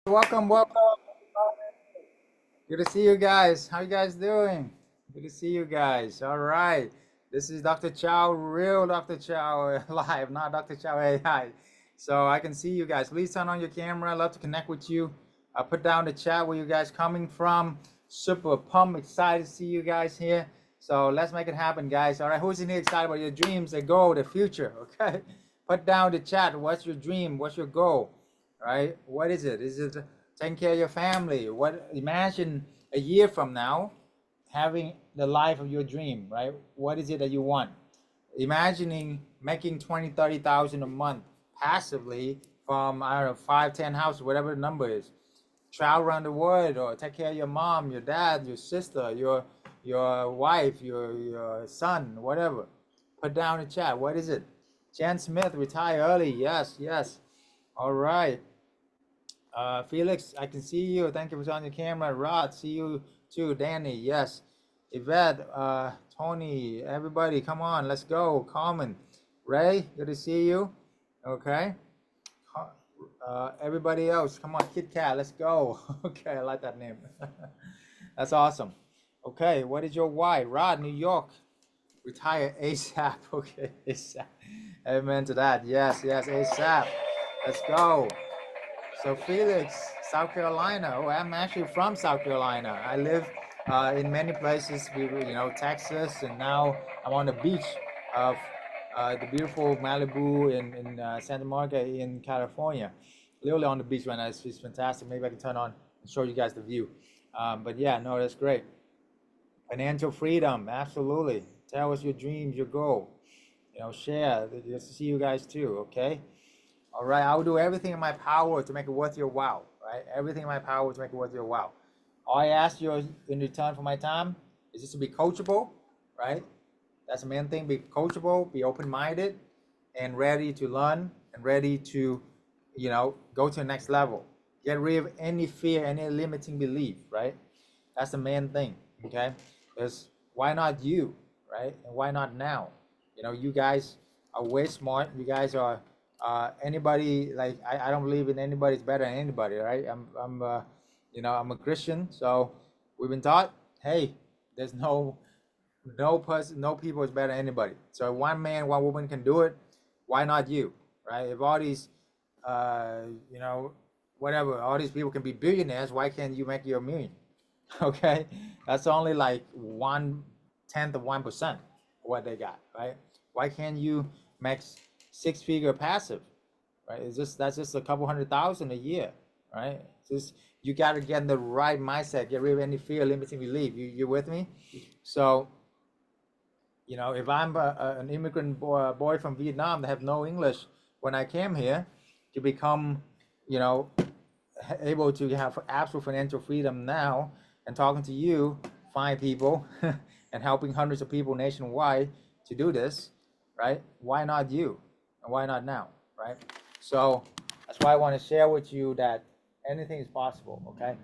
Welcome, welcome. Good to see you guys. How you guys doing? Good to see you guys. All right. This is Dr. Chau, real Dr. Chau live, not Dr. Chau AI. So I can see you guys. Please turn on your camera. I'd love to connect with you. I'll put down the chat where you guys coming from. Super pumped, excited to see you guys here. So let's make it happen, guys. All right. Who's in here excited about your dreams, the goal, the future? Okay. Put down the chat. What's your dream? What's your goal? Right? What is it? Is it taking care of your family? What, imagine a year from now having the life of your dream, right? What is it that you want? Imagining making 20, 30,000 a month passively from, I don't know, 5, 10 houses, whatever the number is. Travel around the world or take care of your mom, your dad, your sister, your wife, your son, whatever. Put down in the chat. What is it? Jan Smith, retire early. Yes, yes. All right. Felix, I can see you. Thank you for on your camera. Rod, see you too. Danny, yes. Yvette, Tony, everybody, come on, let's go. Carmen, Ray, good to see you. Okay. Everybody else, come on. Kit Kat, let's go. Okay, I like that name. That's awesome. Okay, what is your why? Rod, New York, retire ASAP. Okay, ASAP. Amen to that. Yes, yes, ASAP. Let's go. So Felix, South Carolina. Oh, I'm actually from South Carolina. I live in many places, Texas, and now I'm on the beach of the beautiful Malibu in Santa Monica in California. Literally on the beach right now. It's fantastic. Maybe I can turn on and show you guys the view. But yeah, no, that's great. Financial freedom, absolutely. Tell us your dreams, your goal. Share. Just to see you guys too, okay? All right, I will do everything in my power to make it worth your while, right? Everything in my power to make it worth your while. All I ask you in return for my time is just to be coachable, right? That's the main thing. Be coachable, be open-minded, and ready to learn and ready to, go to the next level. Get rid of any fear, any limiting belief, right? That's the main thing, okay? Because why not you, right? And why not now? You guys are way smart. You guys are anybody, like I don't believe in anybody's better than anybody, right? I'm I'm a Christian, so we've been taught, hey, there's no person, no people is better than anybody. So if one man, one woman can do it, why not you, right? If all these uh whatever, all these people can be billionaires, why can't you make your million? Okay, that's only like 1/10 of 1% of what they got, right? Why can't you make six-figure passive, right? That's just a couple 100,000 a year, right? Just you got to get in the right mindset, get rid of any fear, limiting belief. You with me? So, if I'm an immigrant boy from Vietnam that have no English when I came here, to become, you know, able to have absolute financial freedom now, and talking to you, fine people, and helping hundreds of people nationwide to do this, right? Why not you? And why not now, right? So that's why I want to share with you that anything is possible, okay?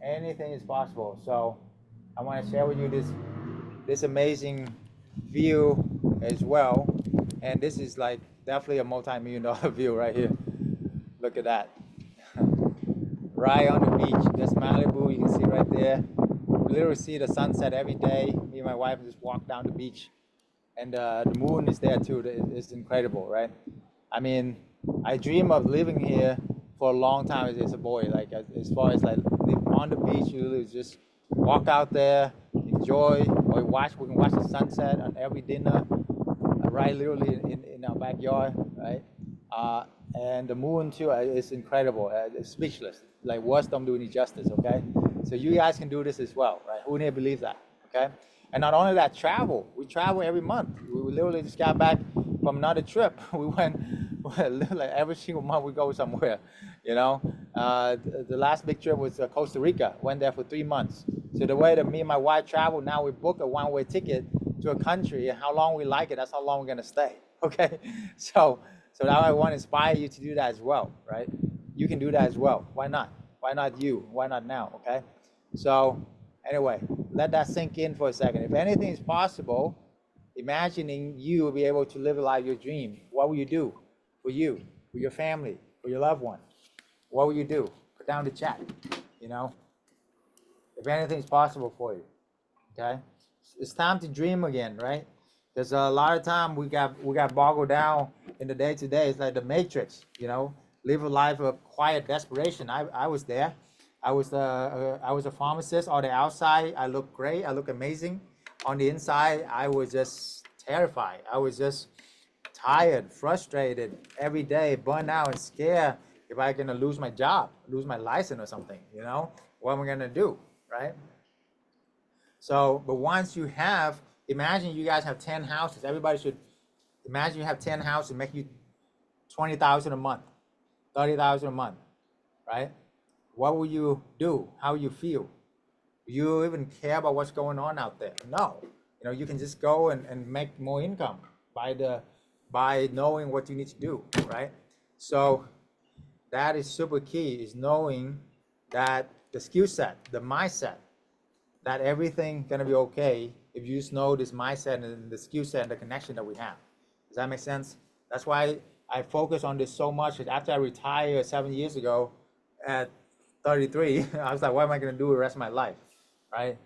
Anything is possible. So I want to share with you this amazing view as well. And this is like definitely a multi-million dollar view right here. Look at that. Right on the beach. That's Malibu. You can see right there. We literally see the sunset every day. Me and my wife just walk down the beach, and the moon is there too. It's incredible, right? I mean, I dream of living here for a long time as a boy. Like as far as like live on the beach, you literally just walk out there, enjoy, or we can watch the sunset on every dinner, right, literally in our backyard, right? And the moon too is incredible. It's speechless. Like words don't do any justice. Okay, so you guys can do this as well, right? Who didn't believe that? Okay, and not only that, travel. We travel every month. We literally just got back from another trip. We went like every single month we go somewhere. The last big trip was Costa Rica. Went there for 3 months. So the way that me and my wife travel now, we book a one-way ticket to a country, and how long we like it, that's how long we're gonna stay. Okay, so now I want to inspire you to do that as well, right? You can do that as well. Why not? Why not you? Why not now? Okay. So anyway, let that sink in for a second. If anything is possible, imagining you will be able to live a life your dream, what will you do for you, for your family, for your loved one? What will you do? Put down the chat. You know, if anything is possible for you. Okay, it's time to dream again, right? Because a lot of time we got boggled down in the day to day. It's like the Matrix, you know. Live a life of quiet desperation. I was there. I was a pharmacist. On the outside, I look great. I look amazing. On the inside, I was just terrified. I was just tired, frustrated every day, burned out, and scared if I'm gonna lose my job, lose my license or something. You know, what am I gonna do, right? So, but once you have, imagine you guys have 10 houses. Everybody should imagine you have 10 houses, make you 20,000 a month, 30,000 a month, right? What will you do? How will you feel? Do you even care about what's going on out there? No. You know, you can just go and make more income by knowing what you need to do, right? So that is super key, is knowing that the skill set, the mindset, that everything gonna be okay if you just know this mindset and the skill set and the connection that we have. Does that make sense? That's why I focus on this so much. After I retired 7 years ago at 33, I was like, what am I gonna do the rest of my life, right?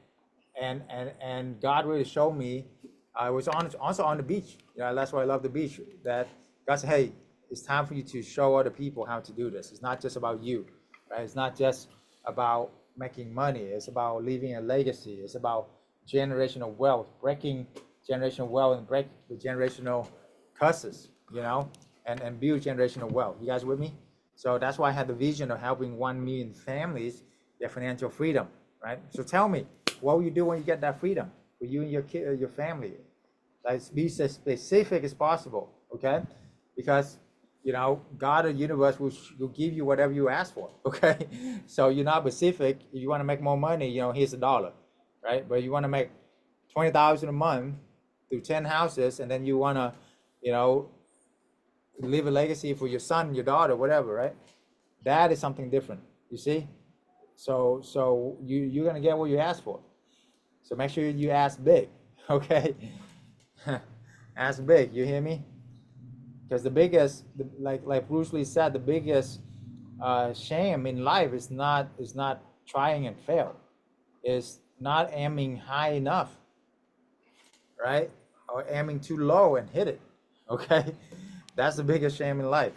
And God really showed me. I was also on the beach. You know, that's why I love the beach. That God said, hey, it's time for you to show other people how to do this. It's not just about you, right? It's not just about making money. It's about leaving a legacy. It's about generational wealth, breaking generational wealth and break the generational curses, you know, and build generational wealth. You guys with me? So that's why I had the vision of helping 1 million families get financial freedom, right? So tell me, what will you do when you get that freedom for you and your kid, your family? Like, be as specific as possible, okay? Because, you know, God or universe will give you whatever you ask for, okay? So you're not specific. If you want to make more money, you know, here's $1, right? But you want to make 20,000 a month through 10 houses, and then you want to, you know, leave a legacy for your son, your daughter, whatever, right? That is something different, you see? So you're gonna get what you ask for. So make sure you ask big, okay? Ask big, you hear me? Because the biggest, like Bruce Lee said, the biggest shame in life is not trying and fail, is not aiming high enough, right? Or aiming too low and hit it, okay? That's the biggest shame in life,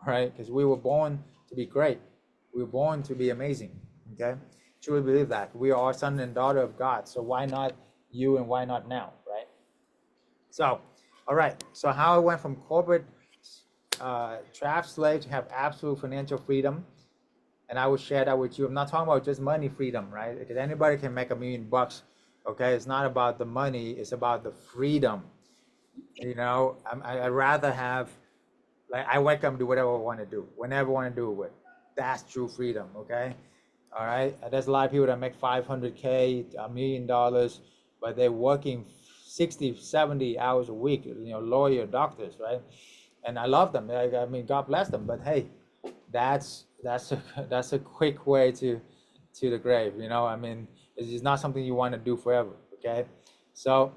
right? Because we were born to be great. We were born to be amazing, okay? Truly believe that. We are son and daughter of God. So why not you and why not now, right? So, all right. So how I went from corporate trap slave to have absolute financial freedom. And I will share that with you. I'm not talking about just money freedom, right? Because anybody can make $1 million, okay? It's not about the money. It's about the freedom. You know, I'd rather have, like, I wake up and do whatever I want to do, whenever I want to do it with. That's true freedom, okay? All right. There's a lot of people that make $500K, $1 million, but they're working 60, 70 hours a week, you know, lawyer, doctors, right? And I love them. I mean, God bless them. But hey, that's a quick way to the grave, you know? I mean, it's not something you want to do forever, okay? So,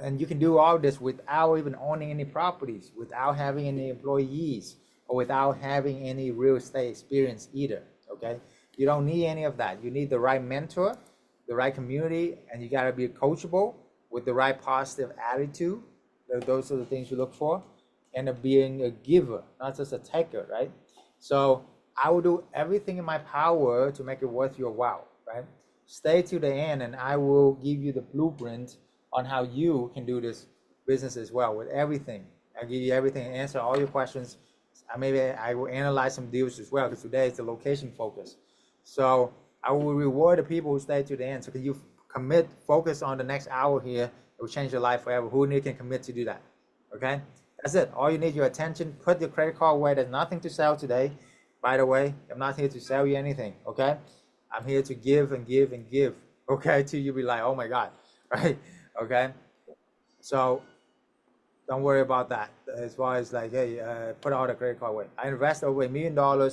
and you can do all this without even owning any properties, without having any employees, or without having any real estate experience either, okay? You don't need any of that. You need the right mentor, the right community, and you gotta be coachable with the right positive attitude. Those are the things you look for. And being a giver, not just a taker, right? So I will do everything in my power to make it worth your while, right? Stay to the end and I will give you the blueprint on how you can do this business as well with everything. I'll give you everything, answer all your questions. Maybe I will analyze some deals as well, because today is the location focus. So I will reward the people who stay to the end. So can you commit, focus on the next hour here? It will change your life forever. Who can commit to do that? Okay, that's it. All you need, your attention. Put your credit card away. There's nothing to sell today. By the way, I'm not here to sell you anything. Okay, I'm here to give and give and give. Okay, till you be like, oh my God, right? Okay, so don't worry about that. As far as like, hey, put all the credit card away. I invest over $1 million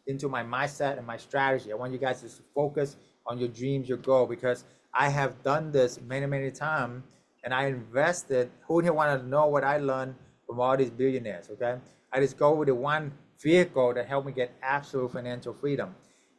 into my mindset and my strategy. I want you guys to focus on your dreams, your goal, because I have done this many times, and I invested. Who here want to know what I learned from all these billionaires? Okay, I just go with the one vehicle that helped me get absolute financial freedom.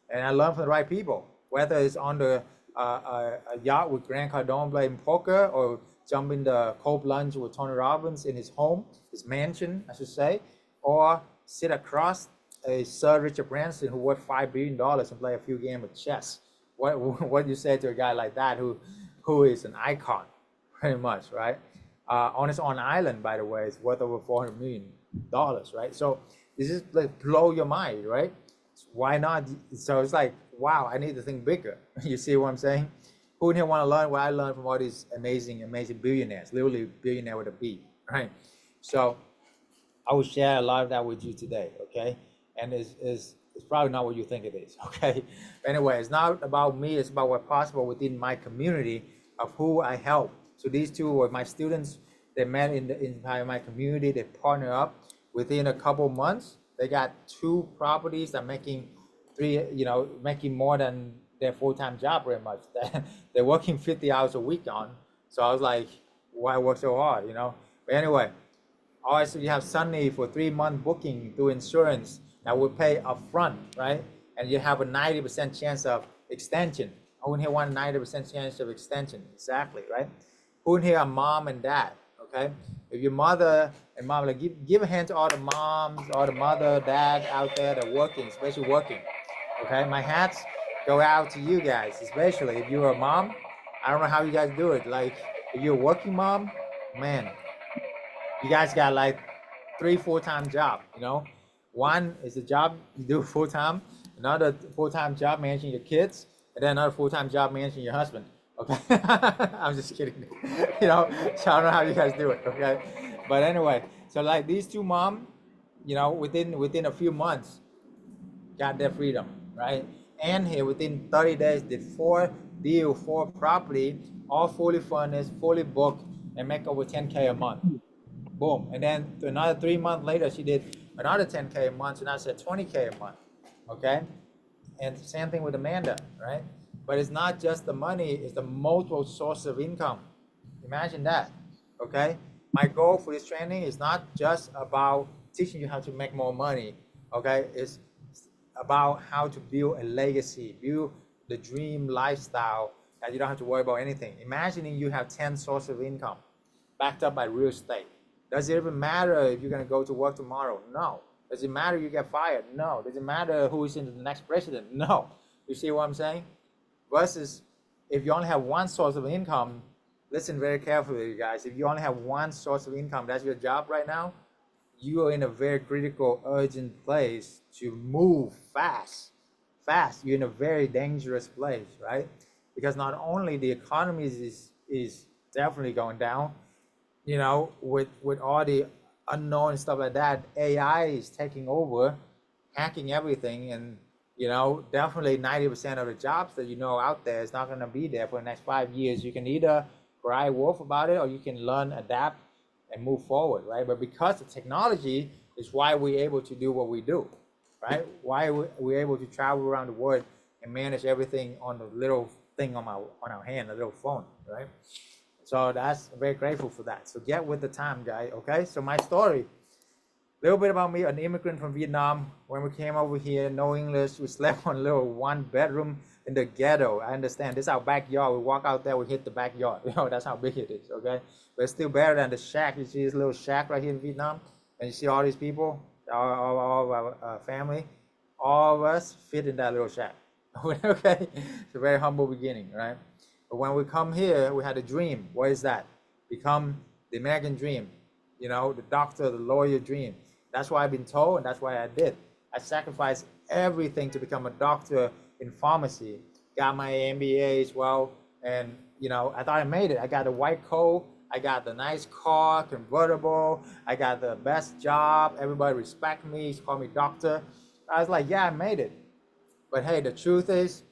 And I learned from the right people, whether it's on the a yacht with Grant Cardone playing poker, or jumping the cold plunge with Tony Robbins in his home, his mansion, I should say, or sit across a Sir Richard Branson who worth $5 billion and play a few games of chess. What you say to a guy like that who is an icon, pretty much, right? On his own island, by the way, it's worth over $400 million, right? So this is like blow your mind, right? Why not? So it's like, wow, I need to think bigger. You see what I'm saying? Who in here want to learn what I learned from all these amazing billionaires, literally billionaire with a B, right? So I will share a lot of that with you today, okay? And it's probably not what you think it is, okay? But anyway, it's not about me, it's about what's possible within my community of who I help. So these two were my students. They met in my community. They partnered up. Within a couple months, they got 2 properties that making making more than their full-time job pretty much. They're working 50 hours a week on. So I was like, why work so hard, But anyway, also you have Sunny for 3-month booking through insurance that will pay upfront, right? And you have a 90% chance of extension. Who in here want a 90% chance of extension? Exactly, right? Who in here are mom and dad, okay? If your mother and mom, like give a hand to all the moms, all the mother, dad out there that are working, especially working, okay? My hats go out to you guys, especially if you're a mom. I don't know how you guys do it. Like, if you're a working mom, man, you guys got like 3 full-time job, One is the job you do full-time, another full-time job managing your kids, and then another full-time job managing your husband, okay? I'm just kidding, so I don't know how you guys do it, okay? But anyway, so like these 2 mom, within a few months, got their freedom, right? And here within 30 days did 4 deals, 4 property, all fully furnished, fully booked, and make over 10K a month. Boom. And then another 3 months later, she did another 10K a month, so now she said 20K a month, okay? And same thing with Amanda, right? But it's not just the money, it's the multiple source of income. Imagine that, okay? My goal for this training is not just about teaching you how to make more money, okay? It's about how to build a legacy, build the dream lifestyle that you don't have to worry about anything. Imagining you have 10 sources of income backed up by real estate. Does it even matter if you're going to go to work tomorrow? No. Does it matter if you get fired? No. Does it matter who is in the next president? No. You see what I'm saying? Versus if you only have one source of income, listen very carefully, you guys. If you only have one source of income, that's your job right now, you are in a very critical, urgent place to move fast. You're in a very dangerous place, right? Because not only the economy is definitely going down, with all the unknown stuff like that, AI is taking over, hacking everything, and definitely 90% of the jobs that out there is not going to be there for the next 5 years. You can either cry wolf about it, or you can learn, adapt, and move forward, right? But because the technology is why we're able to do what we do, right? Why we're able to travel around the world and manage everything on the little thing on our hand, a little phone, right? So that's very grateful for that. So get with the time, guy. Okay. So my story, a little bit about me, an immigrant from Vietnam. When we came over here, no English, we slept on a little 1-bedroom in the ghetto. I understand. This is our backyard. We walk out there, we hit the backyard. That's how big it is. Okay. But it's still better than the shack. You see this little shack right here in Vietnam, and you see all these people, all of our family, all of us fit in that little shack. Okay. It's a very humble beginning, right? But when we come here, we had a dream. What is that? Become the American dream, the doctor, the lawyer dream. That's why I've been told, and that's why I did. I sacrificed everything to become a doctor in pharmacy. Got my MBA as well, and I thought I made it. I got a white coat. I got the nice car, convertible. I got the best job. Everybody respect me. Call me doctor. I was like, yeah, I made it. But hey, the truth is,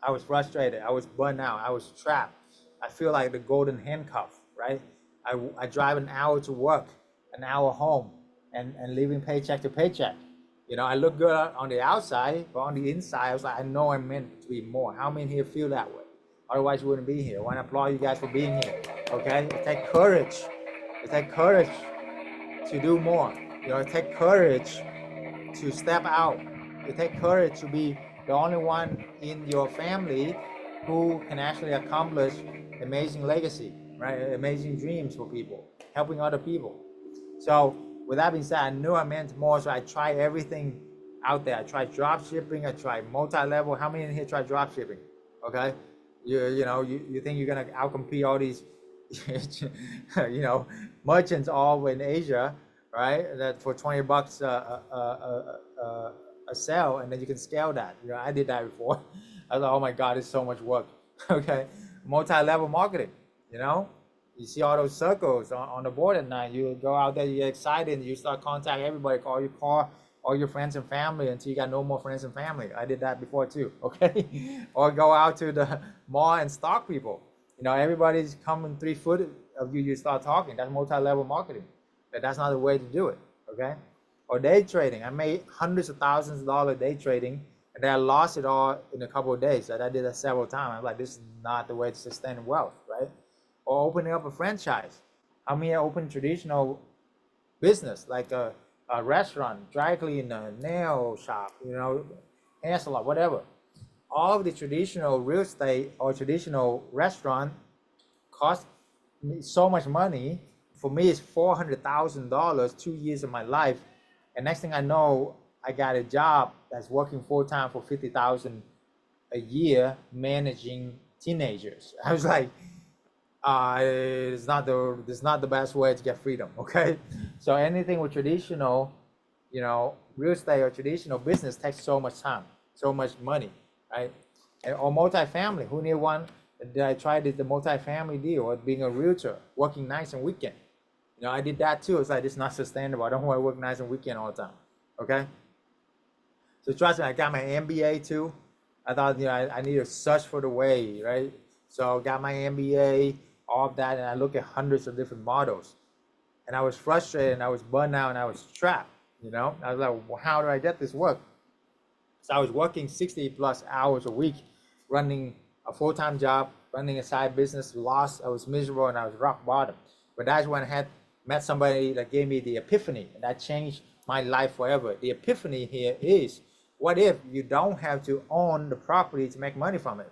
I was frustrated. I was burnt out. I was trapped. I feel like the golden handcuff, right? I drive an hour to work, an hour home, and living paycheck to paycheck. I look good on the outside, but on the inside, I was like, I know I'm meant to be more. How many here feel that way? Otherwise, you wouldn't be here. I want to applaud you guys for being here, okay? It takes courage. It takes courage to do more. It takes courage to step out. It takes courage to be the only one in your family who can actually accomplish amazing legacy, right? Amazing dreams for people, helping other people. So with that being said, I knew I meant more, so I tried everything out there. I tried drop shipping, I tried multi-level. How many in here try drop shipping? Okay. You think you're gonna outcompete all these merchants all in Asia, right? That for 20 bucks a sale, and then you can scale that. I did that before. I was like, oh my God, it's so much work. Okay. Multi-level marketing, you see all those circles on the board at night. You go out there, you get excited, you start contacting everybody, call all your friends and family until you got no more friends and family. I did that before too, okay? Or go out to the mall and stalk people. Everybody's coming 3 foot of you, you start talking. That's multi-level marketing. But that's not the way to do it, okay? Or day trading. I made hundreds of thousands of dollars day trading, and then I lost it all in a couple of days. And I did that several times. I'm like, this is not the way to sustain wealth, right? Or opening up a franchise. How many open traditional business like a restaurant, dry cleaner, nail shop, hair salon, whatever. All of the traditional real estate or traditional restaurant cost me so much money. For me, it's $400,000, 2 years of my life, and next thing I know, I got a job that's working full time for $50,000 a year managing teenagers. I was like, it's not the best way to get freedom, okay? So anything with traditional, real estate or traditional business takes so much time, so much money, right? Or multifamily. Who need one? I tried the multifamily deal, or being a realtor, working nights and weekend. I did that too. It's like, it's not sustainable. I don't want to work nights and weekend all the time, okay? So trust me, I got my MBA too. I thought, I need to search for the way, right? So got my MBA, all of that, and I look at hundreds of different models. And I was frustrated, and I was burned out, and I was trapped, I was like, well, how do I get this work? So I was working 60 plus hours a week, running a full-time job, running a side business, lost, I was miserable, and I was rock bottom. But that's when I had met somebody that gave me the epiphany, and that changed my life forever. The epiphany here is, what if you don't have to own the property to make money from it?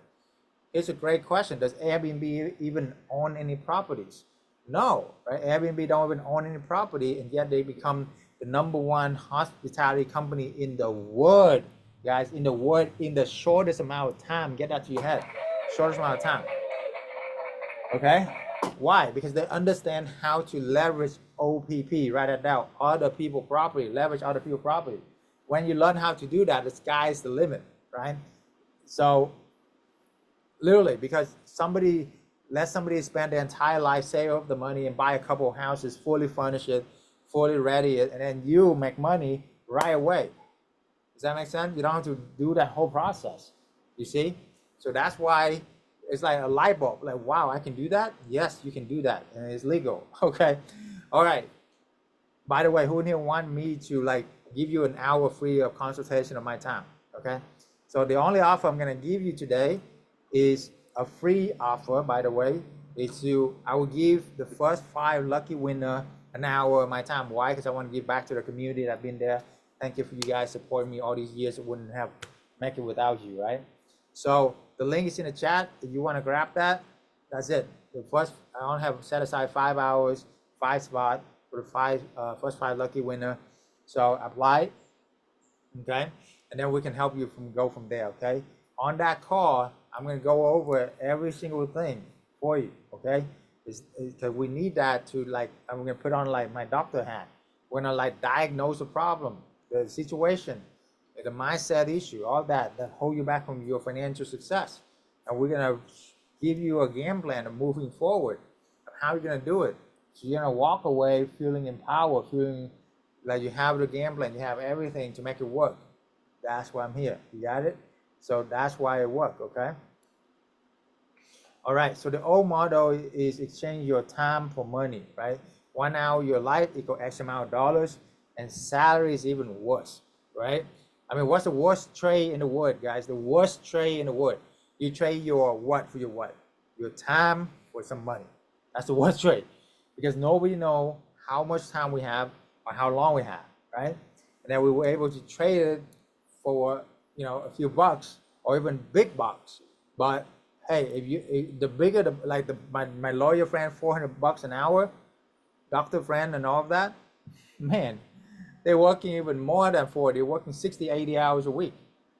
It's a great question. Does Airbnb even own any properties? No, right? Airbnb don't even own any property, and yet they become the #1 hospitality company in the world, guys, in the world, in the shortest amount of time. Get that to your head. Shortest amount of time. Okay? Why? Because they understand how to leverage OPP, write it down, other people property, leverage other people property. When you learn how to do that, the sky's the limit, right? So literally, because let somebody spend their entire life, save up the money, and buy a couple of houses, fully furnish it, fully ready it, and then you make money right away. Does that make sense? You don't have to do that whole process, you see? So that's why it's like a light bulb, like, wow, I can do that? Yes, you can do that, and it's legal, okay? All right. By the way, who didn't want me to give you an hour free of consultation of my time, okay? So the only offer I'm gonna give you today is a free offer, by the way. I will give the first 5 lucky winner an hour of my time. Why? Because I want to give back to the community that's been there. Thank you for you guys supporting me all these years. I wouldn't have make it without you, right? So the link is in the chat. If you want to grab that, that's it. The first, I only have set aside 5 hours, 5 spots for the first 5 lucky winner. So apply, okay? And then we can help you go from there, okay? On that call, I'm going to go over every single thing for you, okay? Because we need that to I'm going to put on my doctor hat. We're going to diagnose the problem, the situation, the mindset issue, all that hold you back from your financial success. And we're going to give you a game plan of moving forward, of how you're going to do it. So you're going to walk away feeling empowered, feeling like you have the game plan, you have everything to make it work. That's why I'm here. You got it? So that's why it works, okay? All right, so the old model is exchange your time for money, right? 1 hour of your life equals X amount of dollars, and salary is even worse, right? I mean, what's the worst trade in the world, guys? The worst trade in the world. You trade your what for your what? Your time for some money. That's the worst trade, because nobody knows how much time we have or how long we have, right? and then we were able to trade it for, you know, a few bucks or even big bucks. But hey, if the bigger the, like my lawyer friend, $400 an hour, doctor friend and all of that, man, they're working even more than 40. They're working 60, 80 hours a week,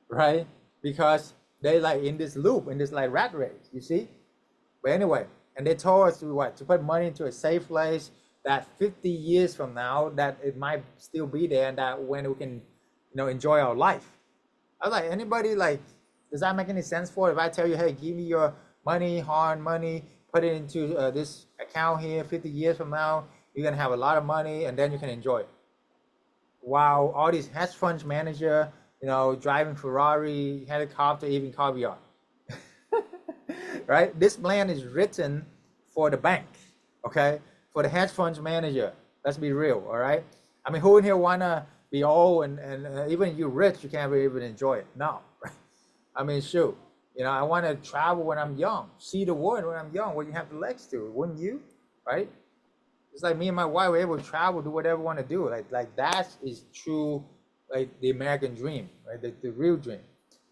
right? Because they like in this loop, in this like rat race, you see? But anyway, and they told us to what? To put money into a safe place that 50 years from now, that it might still be there, and that when we can, you know, enjoy our life. I was like, anybody like, does that make any sense for it? If I tell you, hey, give me your money, hard money, put it into this account here, 50 years from now, you're gonna have a lot of money, and then you can enjoy it. Wow, all these hedge funds manager, you know, driving Ferrari, helicopter, even caviar. Right? This plan is written for the bank, okay? For the hedge funds manager. Let's be real, all right? I mean, who in here wanna be old and even if you're rich, you can't really even enjoy it? No. I mean, shoot. You know, I want to travel when I'm young, see the world when I'm young, when you have the legs to, wouldn't you? Right? It's like me and my wife were able to travel, do whatever we want to do. Like that is true, like the American dream, right? The real dream.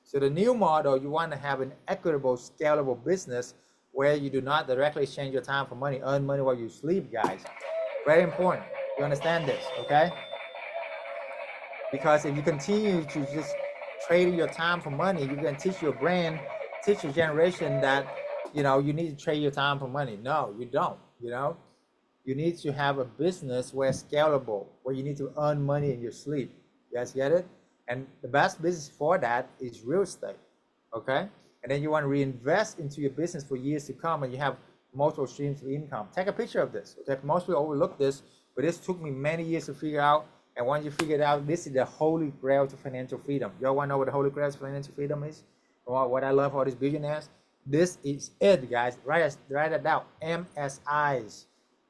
So the new model, you want to have an equitable, scalable business where you do not directly exchange your time for money, earn money while you sleep, guys. Very important. You understand this, okay? Because if you continue to just trade your time for money, you're going to teach your brand, teach your generation that, you know, you need to trade your time for money. No, you don't, you know? You need to have a business where it's scalable, where you need to earn money in your sleep. You guys get it? And the best business for that is real estate, okay? And then you want to reinvest into your business for years to come, and you have multiple streams of income. Take a picture of this, okay? Most people overlook this, but this took me many years to figure out. And once you figure it out, this is the holy grail to financial freedom. Y'all want to know what the holy grail to financial freedom is? Or what I love all these billionaires? This is it, guys. Write it down. MSIs.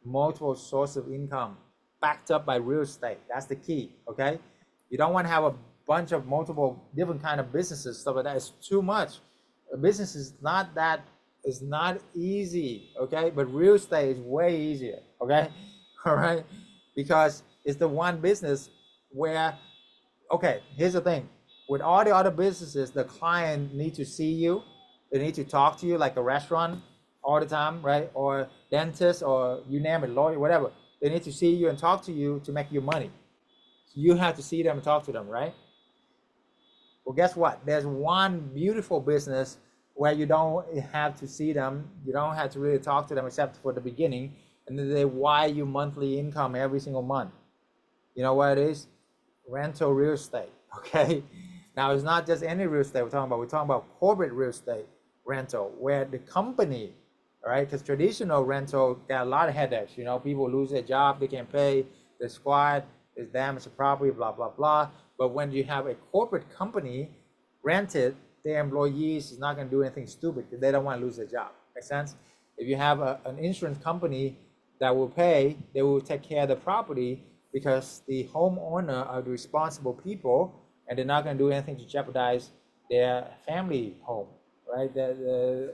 Multiple source of income backed up by real estate. That's the key, okay? You don't want to have a bunch of multiple different kind of businesses, stuff like that. It's too much. A business is not that, it's not easy, okay? But real estate is way easier, okay? All right? Because it's the one business where, okay, here's the thing. With all the other businesses, the client need to see you. They need to talk to you like a restaurant all the time, right? Or dentist, or you name it, lawyer, whatever. They need to see you and talk to you to make you money. So you have to see them and talk to them, right? Well, guess what? There's one beautiful business where you don't have to see them. You don't have to really talk to them except for the beginning. And then they wire you monthly income every single month. You know what it is? Rental real estate, okay? Now, it's not just any real estate we're talking about. We're talking about corporate real estate rental, where the company, all right? Because traditional rental got a lot of headaches. You know, people lose their job, they can't pay, they're squat, there's damage to property, blah, blah, blah. But when you have a corporate company rented, their employees is not going to do anything stupid because they don't want to lose their job. Make sense? If you have an insurance company that will pay, they will take care of the property because the homeowner are the responsible people, and they're not going to do anything to jeopardize their family home, right?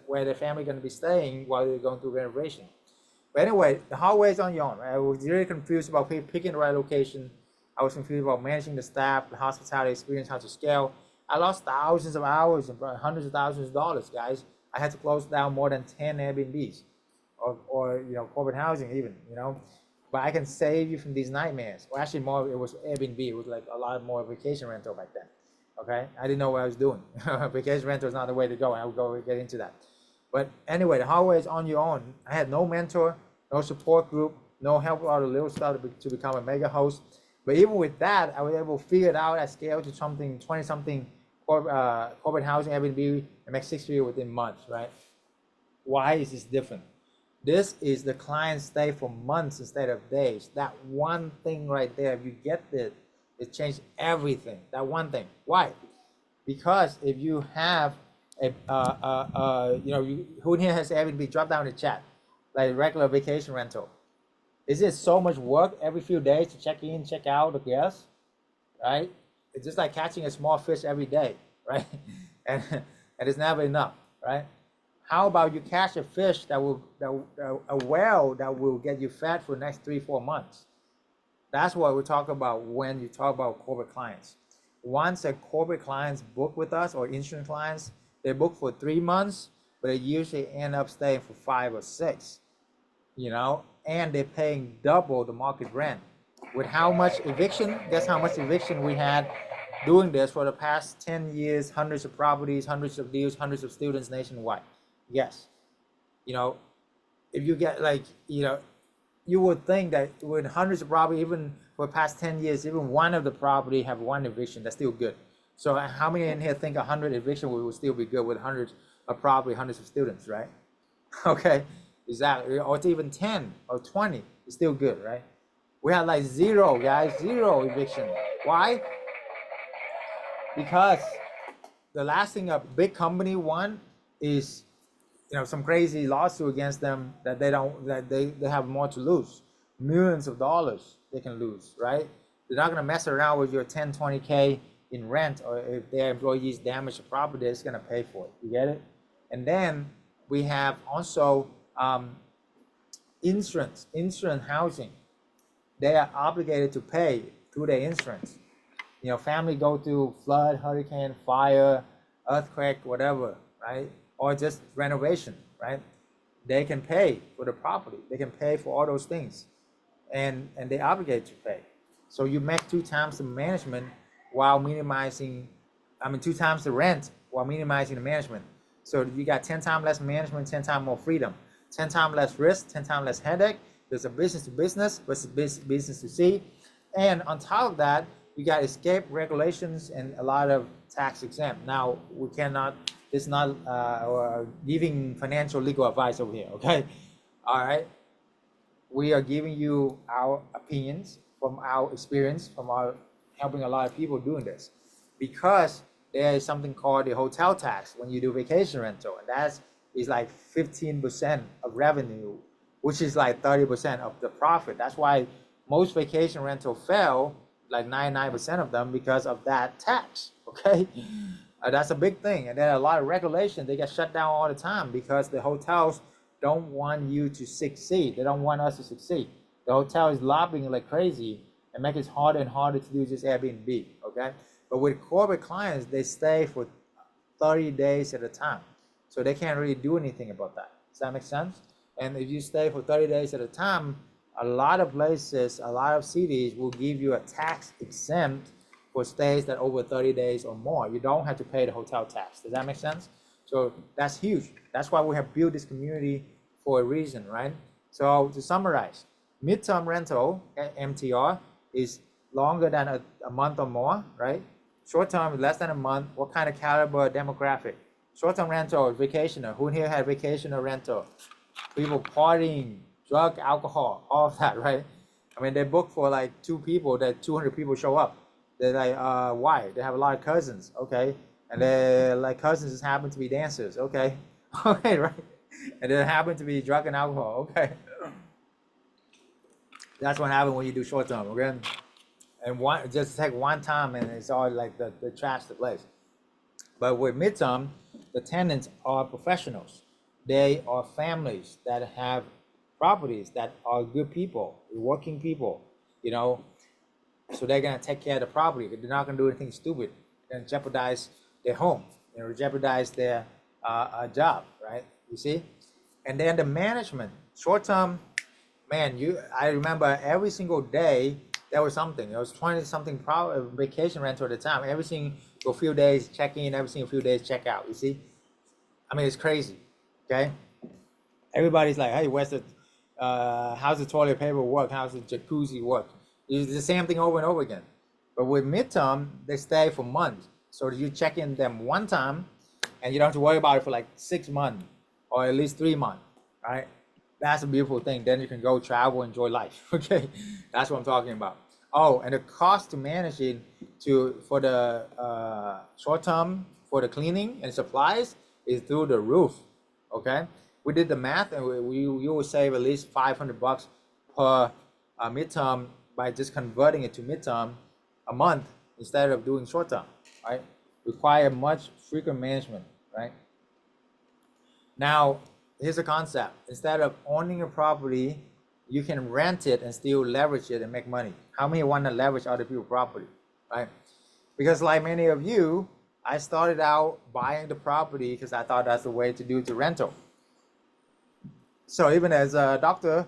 Where their family going to be staying while they're going through renovation. But anyway, the hallway is on your own, right? I was really confused about picking the right location. I was confused about managing the staff, the hospitality experience, how to scale. I lost thousands of hours and hundreds of thousands of dollars, guys. I had to close down more than 10 Airbnbs or you know, corporate housing even, you know. But I can save you from these nightmares. Well, actually, more, it was Airbnb. It was like a lot more vacation rental back then. Okay, I didn't know what I was doing. Vacation rental is not the way to go. I will get into that. But anyway, the hallway is on your own. I had no mentor, no support group, no help with all the little stuff to become a mega host. But even with that, I was able to figure it out at scale to something 20-something corporate housing Airbnb and make 6 figures within months, right? Why is this different? This is the client stay for months instead of days. That one thing right there, if you get it changed everything. That one thing. Why? Because if you have you know, who in here has Airbnb? Drop down in the chat. Like regular vacation rental. Is it so much work every few days to check in, check out the guests? Right? It's just like catching a small fish every day, right? and it's never enough, right? How about you catch a fish a whale that will get you fat for the next 3-4 months? That's what we talk about when you talk about corporate clients. Once a corporate clients book with us or insurance clients, they book for 3 months, but they usually end up staying for 5 or 6, and they're paying double the market rent. With how much eviction? Guess how much eviction we had doing this for the past 10 years, hundreds of properties, hundreds of deals, hundreds of students nationwide. Yes. If you get you would think that with hundreds of property, even for the past 10 years, even one of the property have one eviction, that's still good. So how many in here think 100 eviction will still be good with hundreds of property, hundreds of students, right? Okay, exactly. Or it's even 10 or 20, it's still good, right? We had like 0, guys, 0 eviction. Why? Because the last thing a big company want is some crazy lawsuit against them that they have more to lose, millions of dollars they can lose, right? They're not going to mess around with your 10 20K in rent, or if their employees damage the property, it's going to pay for it. You get it? And then we have also insurance housing. They are obligated to pay through their insurance. Family go through flood, hurricane, fire, earthquake, whatever, right? Or just renovation, right? They can pay for the property. They can pay for all those things, and they obligate to pay. So you make 2 times the management while minimizing, 2 times the rent while minimizing the management. So you got 10 times less management, 10 times more freedom, 10 times less risk, 10 times less headache. There's a business to business versus business to C. And on top of that, you got escape regulations and a lot of tax exempt. Now, we cannot, it's not giving financial legal advice over here, okay? All right. We are giving you our opinions from our experience, from our helping a lot of people doing this, because there is something called the hotel tax when you do vacation rental, and that is like 15% of revenue, which is like 30% of the profit. That's why most vacation rental fail, like 99% of them, because of that tax. Okay, that's a big thing. And then a lot of regulations, they get shut down all the time because the hotels don't want you to succeed. They don't want us to succeed. The hotel is lobbying like crazy and make it harder and harder to do just Airbnb. Okay, but with corporate clients, they stay for 30 days at a time, so they can't really do anything about that. Does that make sense? And if you stay for 30 days at a time, a lot of places, a lot of cities will give you a tax exempt for stays that over 30 days or more. You don't have to pay the hotel tax. Does that make sense? So that's huge. That's why we have built this community for a reason, right? So to summarize, midterm rental, MTR, is longer than a month or more, right? Short term is less than a month. What kind of caliber demographic? Short term rental, vacationer. Who here had vacationer rental? People partying, drug, alcohol, all of that, right? They book for like 2 people, that 200 people show up. They're like, why? They have a lot of cousins, okay? And they're like, cousins just happen to be dancers, okay? Okay, right? And they happen to be drug and alcohol, okay? That's what happens when you do short term, okay? And just take one time and it's all like the trash the place. But with midterm, the tenants are professionals. They are families that have properties, that are good people, working people, so they're gonna take care of the property. They're not gonna do anything stupid and jeopardize their home, jeopardize their job, right? You see? And then the management, short term, man, I remember every single day there was something. There was 20 something vacation rental at the time. Every single few days check in, every single few days check out. You see? It's crazy. Okay? Everybody's like, hey, how's the toilet paper work? How's the jacuzzi work? It's the same thing over and over again. But with midterm, they stay for months. So you check in them one time and you don't have to worry about it for like 6 months or at least 3 months, right? That's a beautiful thing. Then you can go travel, enjoy life. Okay, that's what I'm talking about. Oh, and the cost to manage it for the short term, for the cleaning and supplies, is through the roof. Okay, we did the math, and you will save at least $500 per midterm by just converting it to midterm a month instead of doing short term. Right, require much frequent management. Right. Now, here's a concept. Instead of owning a property you can rent it and still leverage it and make money. How many want to leverage other people's property, right? Because like many of you, I started out buying the property because I thought that's the way to do to rental. So even as a doctor,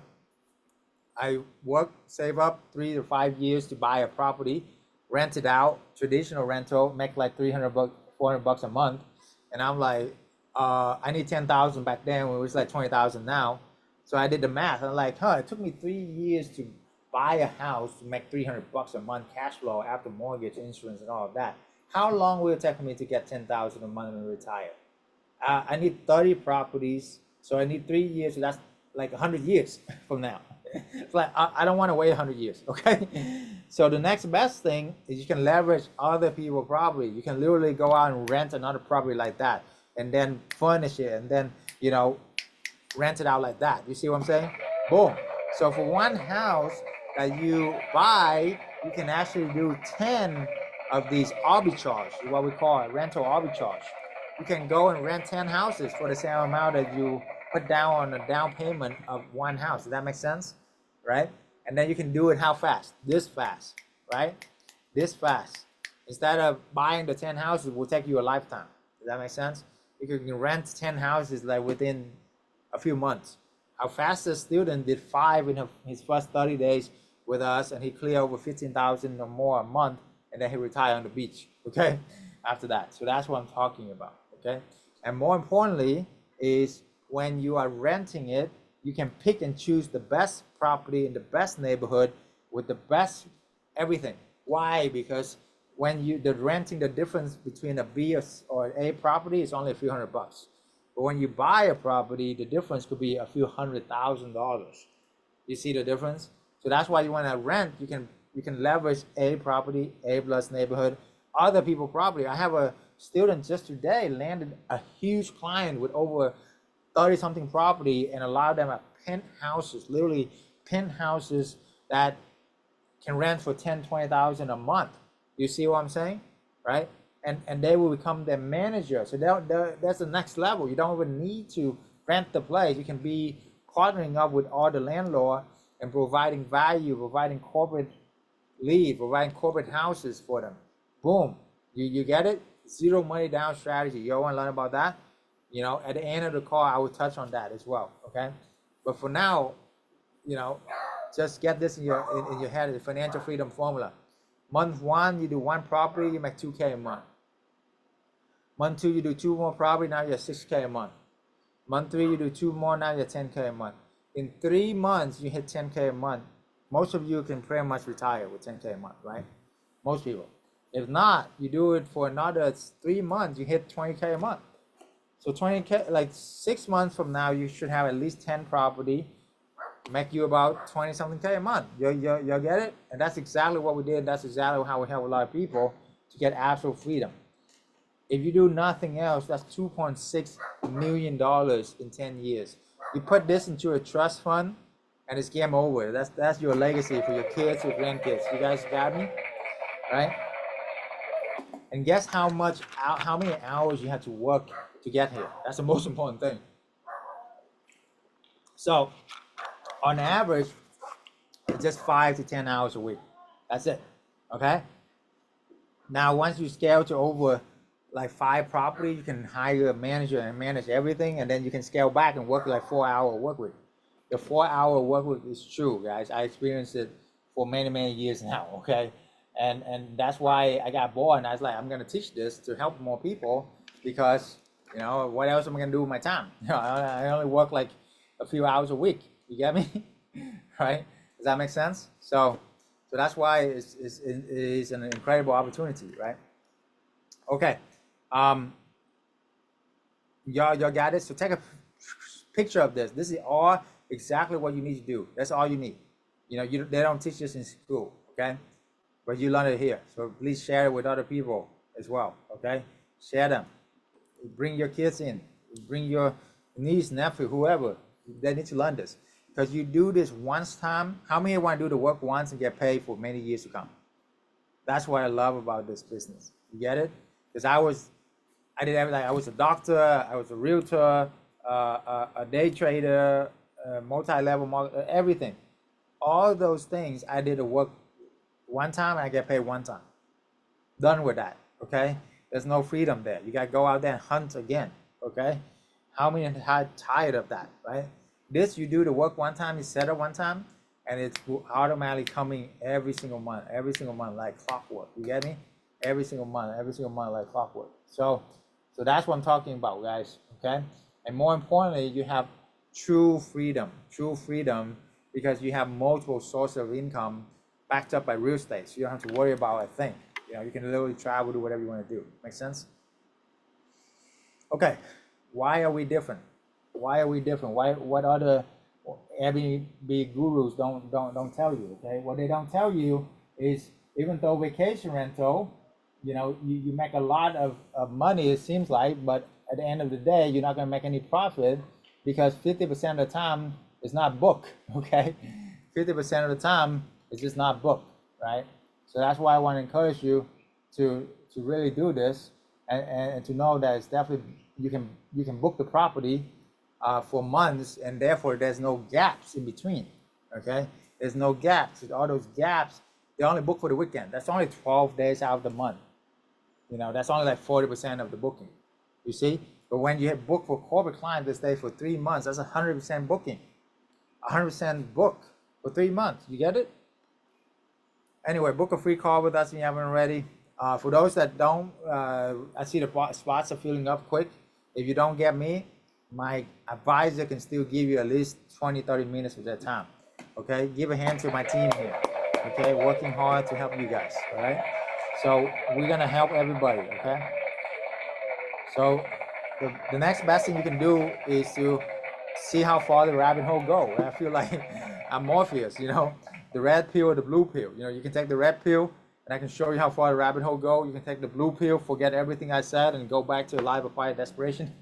I work, save up 3 to 5 years to buy a property, rent it out, traditional rental, make like 300 bucks, 400 bucks a month. And I'm like, I need 10,000 back then, when it was like 20,000 now. So I did the math. I'm like, it took me 3 years to buy a house to make 300 bucks a month cash flow after mortgage, insurance, and all of that. How long will it take me to get 10,000 a month and retire? I need 30 properties, so I need 3 years. So that's like 100 years from now. It's like I don't want to wait 100 years. Okay. So the next best thing is you can leverage other people's property. You can literally go out and rent another property like that, and then furnish it, and then rent it out like that. You see what I'm saying? Boom. So for one house that you buy, you can actually do 10 of these arbitrage, what we call it, rental arbitrage. You can go and rent 10 houses for the same amount that you put down on a down payment of one house. Does that make sense? Right? And then you can do it how fast? This fast, right? This fast. Instead of buying the 10 houses, it will take you a lifetime. Does that make sense? You can rent 10 houses like within a few months. Our fastest student did 5 in his first 30 days with us, and he cleared over 15,000 or more a month, and then he retired on the beach, okay, after that. So that's what I'm talking about, okay? And more importantly is when you are renting it, you can pick and choose the best property in the best neighborhood with the best everything. Why? Because when the renting, the difference between a B or an A property is only a few $100. But when you buy a property, the difference could be a few $100,000. You see the difference? So that's why you want to rent. You can leverage A property, A plus neighborhood, other people's property. I have a student just today landed a huge client with over 30 something property, and a lot of them are penthouses, literally penthouses that can rent for 10, 20,000 a month. You see what I'm saying? Right? And they will become their manager. So that's the next level. You don't even need to rent the place. You can be partnering up with all the landlord and providing value, providing corporate lead, providing corporate houses for them. Boom. You get it? Zero money down strategy. You all want to learn about that? At the end of the call, I will touch on that as well. Okay. But for now, just get this in your head, the financial freedom formula. Month 1, you do 1 property, you make 2K a month. Month 2, you do 2 more property, now you're 6K a month. Month 3, you do 2 more, now you're 10K a month. In 3 months, you hit 10K a month. Most of you can pretty much retire with 10K a month, right? Most people. If not, you do it for another 3 months, you hit 20K a month. So 20K, like 6 months from now, you should have at least 10 property, make you about 20 something K a month. You get it? And that's exactly what we did. That's exactly how we help a lot of people to get absolute freedom. If you do nothing else, that's $2.6 million in 10 years. You put this into a trust fund and it's game over. That's your legacy for your kids, your grandkids. You guys got me? Right? And guess how many hours you have to work to get here. That's the most important thing. So on average, it's just 5 to 10 hours a week. That's it. Okay. Now, once you scale to over like 5 properties, you can hire a manager and manage everything, and then you can scale back and work like 4-hour work week. The 4-hour work week is true, guys. I experienced it for many years now. Okay. And that's why I got bored, and I was like, I'm gonna teach this to help more people, because what else am I gonna do with my time? I only work like a few hours a week. You get me? Right? Does that make sense? So that's why it's an incredible opportunity, right? Okay. Y'all got it? So take a picture of this. This is all exactly what you need to do. That's all you need. They don't teach this in school, okay? But you learn it here. So please share it with other people as well, okay? Share them. Bring your kids in. Bring your niece, nephew, whoever. They need to learn this. Because you do this once time. How many want to do the work once and get paid for many years to come? That's what I love about this business. You get it? Because I did everything. I was a doctor, I was a realtor, a day trader, multi-level market, everything. all those things, I did the work one time and I get paid one time. Done with that, okay? There's no freedom there. You got to go out there and hunt again, okay? How many are tired of that, right? This, you do the work one time, you set up one time, and it's automatically coming every single month like clockwork. You get me? Every single month like clockwork. So that's what I'm talking about, guys, okay? And more importantly, you have true freedom, because you have multiple sources of income backed up by real estate. So you don't have to worry about a thing. You know, you can literally travel, do whatever you want to do. Make sense? Okay, why are we different? What other Airbnb gurus don't tell you? Okay, what they don't tell you is, even though vacation rental, you know, you make a lot of money, it seems like, but at the end of the day, you're not going to make any profit, because 50% of the time it's not booked. Okay, 50% of the time it's just not booked, right? So that's why I want to encourage you to really do this, and to know that it's definitely, you can book the property for months, and therefore there's no gaps in between. Okay, there's no gaps. All those gaps, they only book for the weekend. That's only 12 days out of the month. You know, that's only like 40% of the booking. You see, but when you have booked for corporate clients that stay for 3 months, that's 100% booking. 100% book for 3 months. You get it? Anyway, book a free call with us if you haven't already. For those that don't, I see the spots are filling up quick. If you don't get me, my advisor can still give you at least 20-30 minutes of their time. Okay, give a hand to my team here. Okay, working hard to help you guys. All right, so we're gonna help everybody. Okay, so the next best thing you can do is to see how far the rabbit hole go. I feel like I'm Morpheus, you know, the red pill or the blue pill. You know, you can take the red pill and I can show you how far the rabbit hole go. You can take the blue pill, forget everything I said, and go back to a life of fire desperation.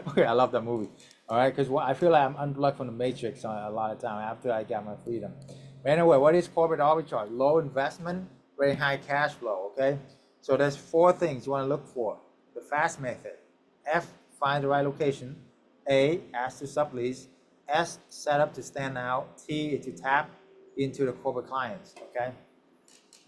Okay, I love that movie. All right, because I feel like I'm unplugged from the matrix a lot of time after I got my freedom. But anyway, what is corporate arbitrage? Low investment, very high cash flow. Okay, so there's 4 things you want to look for. The fast method. F, find the right location. A, ask to sublease. S, set up to stand out. T, to tap into the corporate clients. Okay,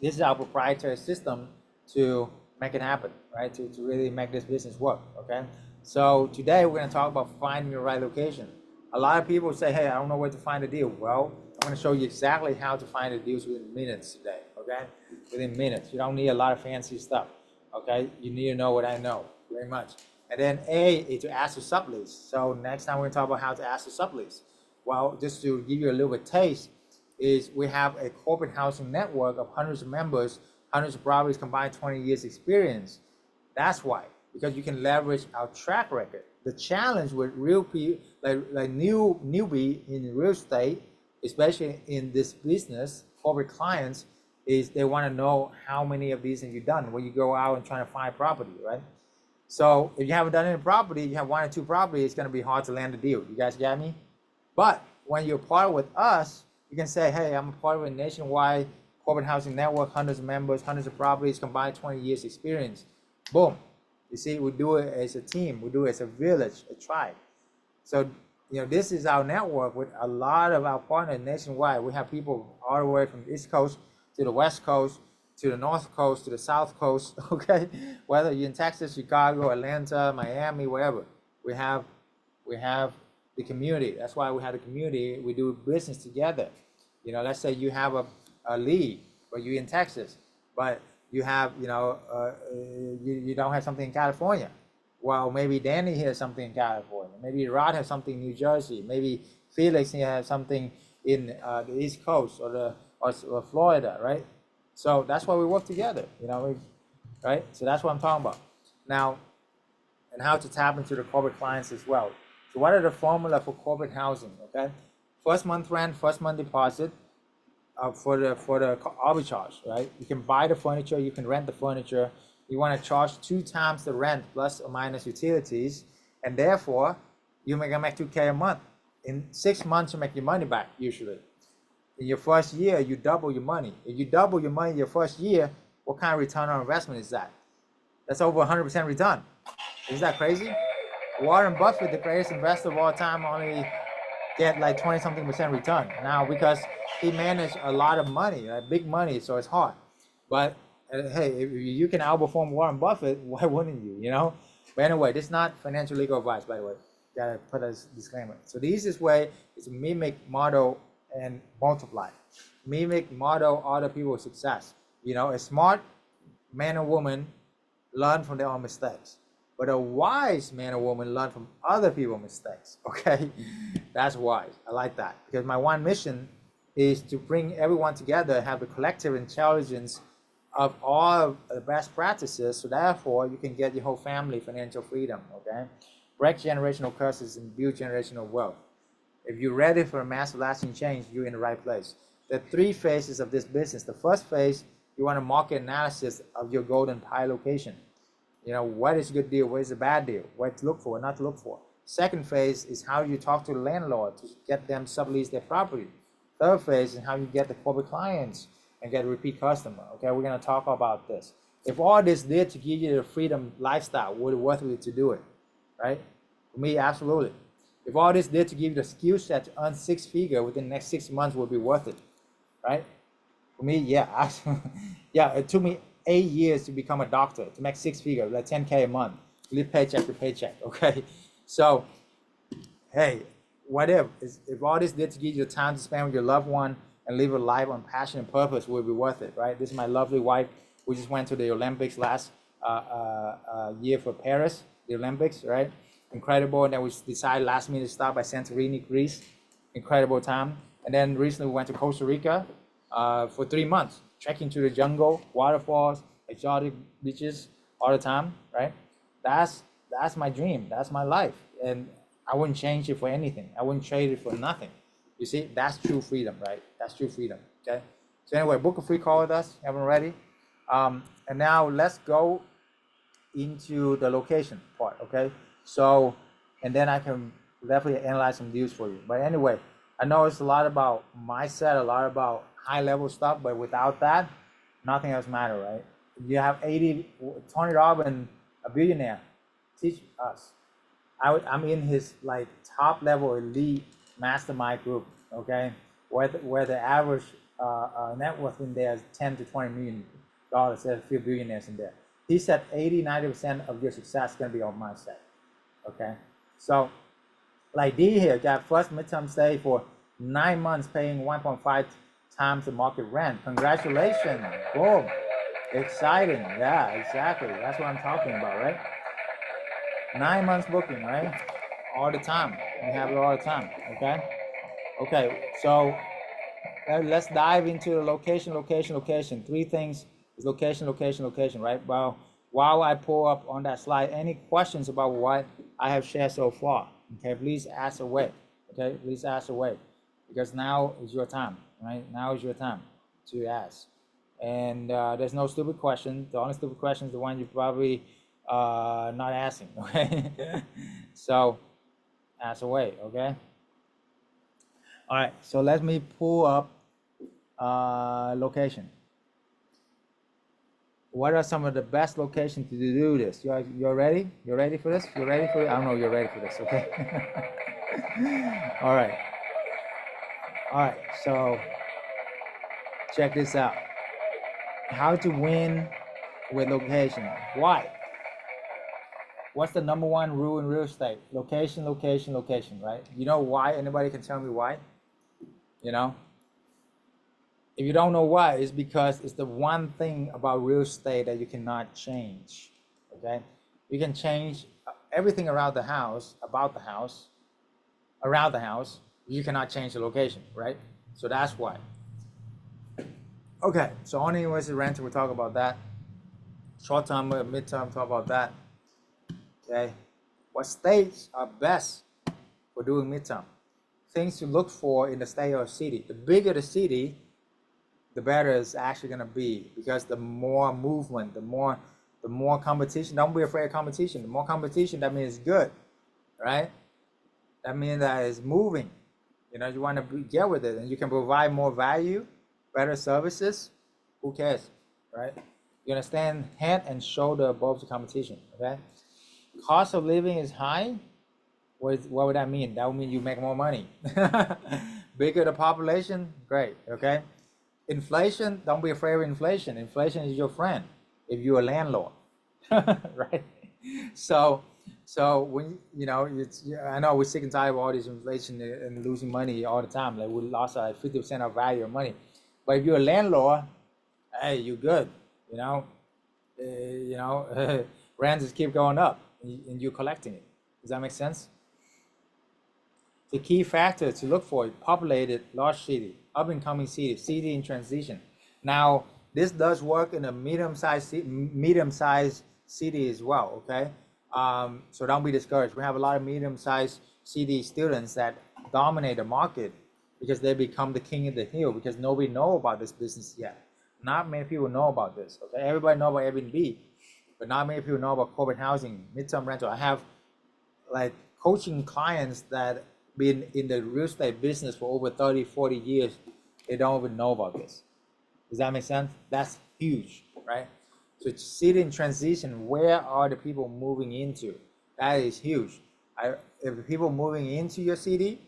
this is our proprietary system to make it happen, right? To really make this business work. Okay, so today we're going to talk about finding the right location. A lot of people say, hey, I don't know where to find a deal. Well, I'm going to show you exactly how to find the deals within minutes today. Okay, within minutes. You don't need a lot of fancy stuff. Okay, you need to know what I know, very much. And then A is to ask to sublease. So next time we're going to talk about how to ask to sublease. Well, just to give you a little bit taste, is we have a corporate housing network of hundreds of members, hundreds of properties, combined 20 years experience. That's why, because you can leverage our track record. The challenge with real people, like newbie in real estate, especially in this business, corporate clients, is they want to know how many of these have you done when you go out and try to find property, right? So if you haven't done any property, you have 1 or 2 properties, it's going to be hard to land a deal. You guys get me? But when you're part with us, you can say, hey, I'm a part of a nationwide corporate housing network, hundreds of members, hundreds of properties, combined 20 years experience. Boom. You see, we do it as a team. We do it as a village, a tribe. So, you know, this is our network with a lot of our partners nationwide. We have people all the way from the East Coast to the West Coast, to the North Coast, to the South Coast, okay? Whether you're in Texas, Chicago, Atlanta, Miami, wherever. We have the community. That's why we have the community. We do business together. You know, let's say you have a lead, but you're in Texas, but you have, you know, you don't have something in California. Well, maybe Danny has something in California. Maybe Rod has something in New Jersey. Maybe Felix has something in the East Coast or Florida, right? So that's why we work together, you know, right? So that's what I'm talking about. Now, and how to tap into the corporate clients as well. So what are the formula for corporate housing, okay? First month rent, first month deposit for the arbitrage, right? You can buy the furniture, you can rent the furniture. You want to charge 2 times the rent plus or minus utilities, and therefore you make 2K a month. In 6 months, you make your money back usually. In your first year, you double your money. If you double your money your first year, what kind of return on investment is that? That's over 100% return. Is that crazy? Warren Buffett, the greatest investor of all time, only get like 20-something% return. Now, because he managed a lot of money, like big money, so it's hard. But hey, if you can outperform Warren Buffett, why wouldn't you? You know. But anyway, this is not financial legal advice, by the way. Gotta put a disclaimer. So the easiest way is to mimic, model, and multiply. Mimic, model other people's success. You know, a smart man or woman learn from their own mistakes. But a wise man or woman learn from other people's mistakes. Okay, that's wise. I like that because my one mission is to bring everyone together, have the collective intelligence of all the best practices. So therefore, you can get your whole family financial freedom. Okay, break generational curses and build generational wealth. If you're ready for a massive lasting change, you're in the right place. There are three phases of this business. The first phase, you want a market analysis of your golden pie location. You know, what is a good deal? What is a bad deal? What to look for, what not to look for. Second phase is how you talk to the landlord to get them sublease their property. Third phase is how you get the corporate clients and get a repeat customer. Okay, we're gonna talk about this. If all this did to give you the freedom lifestyle, would it worth it to do it? Right? For me, absolutely. If all this did to give you the skill set to earn six figure within the next 6 months, would be worth it, right? For me, yeah, yeah. It took me 8 years to become a doctor to make six figure, like 10K a month, live paycheck to paycheck. Okay, so hey, what if all this did to give you the time to spend with your loved one and live a life on passion and purpose, would be worth it, right? This is my lovely wife. We just went to the Olympics last year for Paris, the Olympics, right? Incredible. And then we decided last minute to stop by Santorini, Greece. Incredible time. And then recently we went to Costa Rica for 3 months, trekking through the jungle, waterfalls, exotic beaches all the time, right? That's my dream. That's my life. And I wouldn't change it for anything. I wouldn't trade it for nothing. You see, that's true freedom, right? That's true freedom, okay? So anyway, book a free call with us. Haven't ready? And now let's go into the location part, okay? So, and then I can definitely analyze some deals for you. But anyway, I know it's a lot about mindset, a lot about high level stuff, but without that, nothing else matters, right? You have Tony Robbins, a billionaire, teach us. I'm in his like top level elite mastermind group, okay? Where the average net worth in there is 10 to 20 million dollars. There's a few billionaires in there. He said 80-90% of your success is gonna be on mindset. Okay, so like D here got first midterm stay for 9 months, paying 1.5 times the market rent. Congratulations, boom, exciting, yeah, exactly. That's what I'm talking about, right? 9 months booking, right? All the time, we have it all the time. Okay, okay. So let's dive into the location. Three things is location, right? Well, while I pull up on that slide, any questions about what I have shared so far? Okay, please ask away. Okay, please ask away, because now is your time, right? Now is your time to ask. And there's no stupid question. The only stupid question is the one you probably not asking. Okay, so ask away. Okay. All right. So let me pull up location. What are some of the best locations to do this? You're ready? You're ready for this? You're ready for it? I don't know. You're ready for this, okay? All right. All right. So check this out. How to win with location. Why? What's the number one rule in real estate? Location, right? You know why? Anybody can tell me why? You know? If you don't know why, it's because it's the one thing about real estate that you cannot change, okay? You can change everything around the house, about the house, around the house. You cannot change the location, right? So that's why. Okay, so on universal rental, we'll talk about that. Short term, mid-term, talk about that. Okay, what states are best for doing mid-term? Things to look for in the state or city. The bigger the city, the better it's actually gonna be, because the more movement, the more competition. Don't be afraid of competition. The more competition, that means it's good, right? That means that it's moving. You know, you want to get with it, and you can provide more value, better services. Who cares, right? You're gonna stand head and shoulder above the competition. Okay. Cost of living is high. What would that mean? That would mean you make more money. Bigger the population, great. Okay. Inflation, don't be afraid of inflation. Inflation is your friend if you're a landlord, right? So, so when you know, it's I know we're sick and tired of all this inflation and losing money all the time. Like we lost like 50% of value of money. But if you're a landlord, hey, you're good. You know, rents just keep going up, and you're collecting it. Does that make sense? The key factor to look for is populated large city, up and coming city, city in transition. Now, this does work in a medium-sized city as well. Okay, so don't be discouraged. We have a lot of medium-sized city students that dominate the market because they become the king of the hill because nobody know about this business yet. Not many people know about this. Okay, everybody know about Airbnb, but not many people know about corporate housing, midterm rental. I have like coaching clients that been in the real estate business for over 30, 40 years. They don't even know about this. Does that make sense? That's huge, right? So city in transition, where are the people moving into? That is huge. If people moving into your city,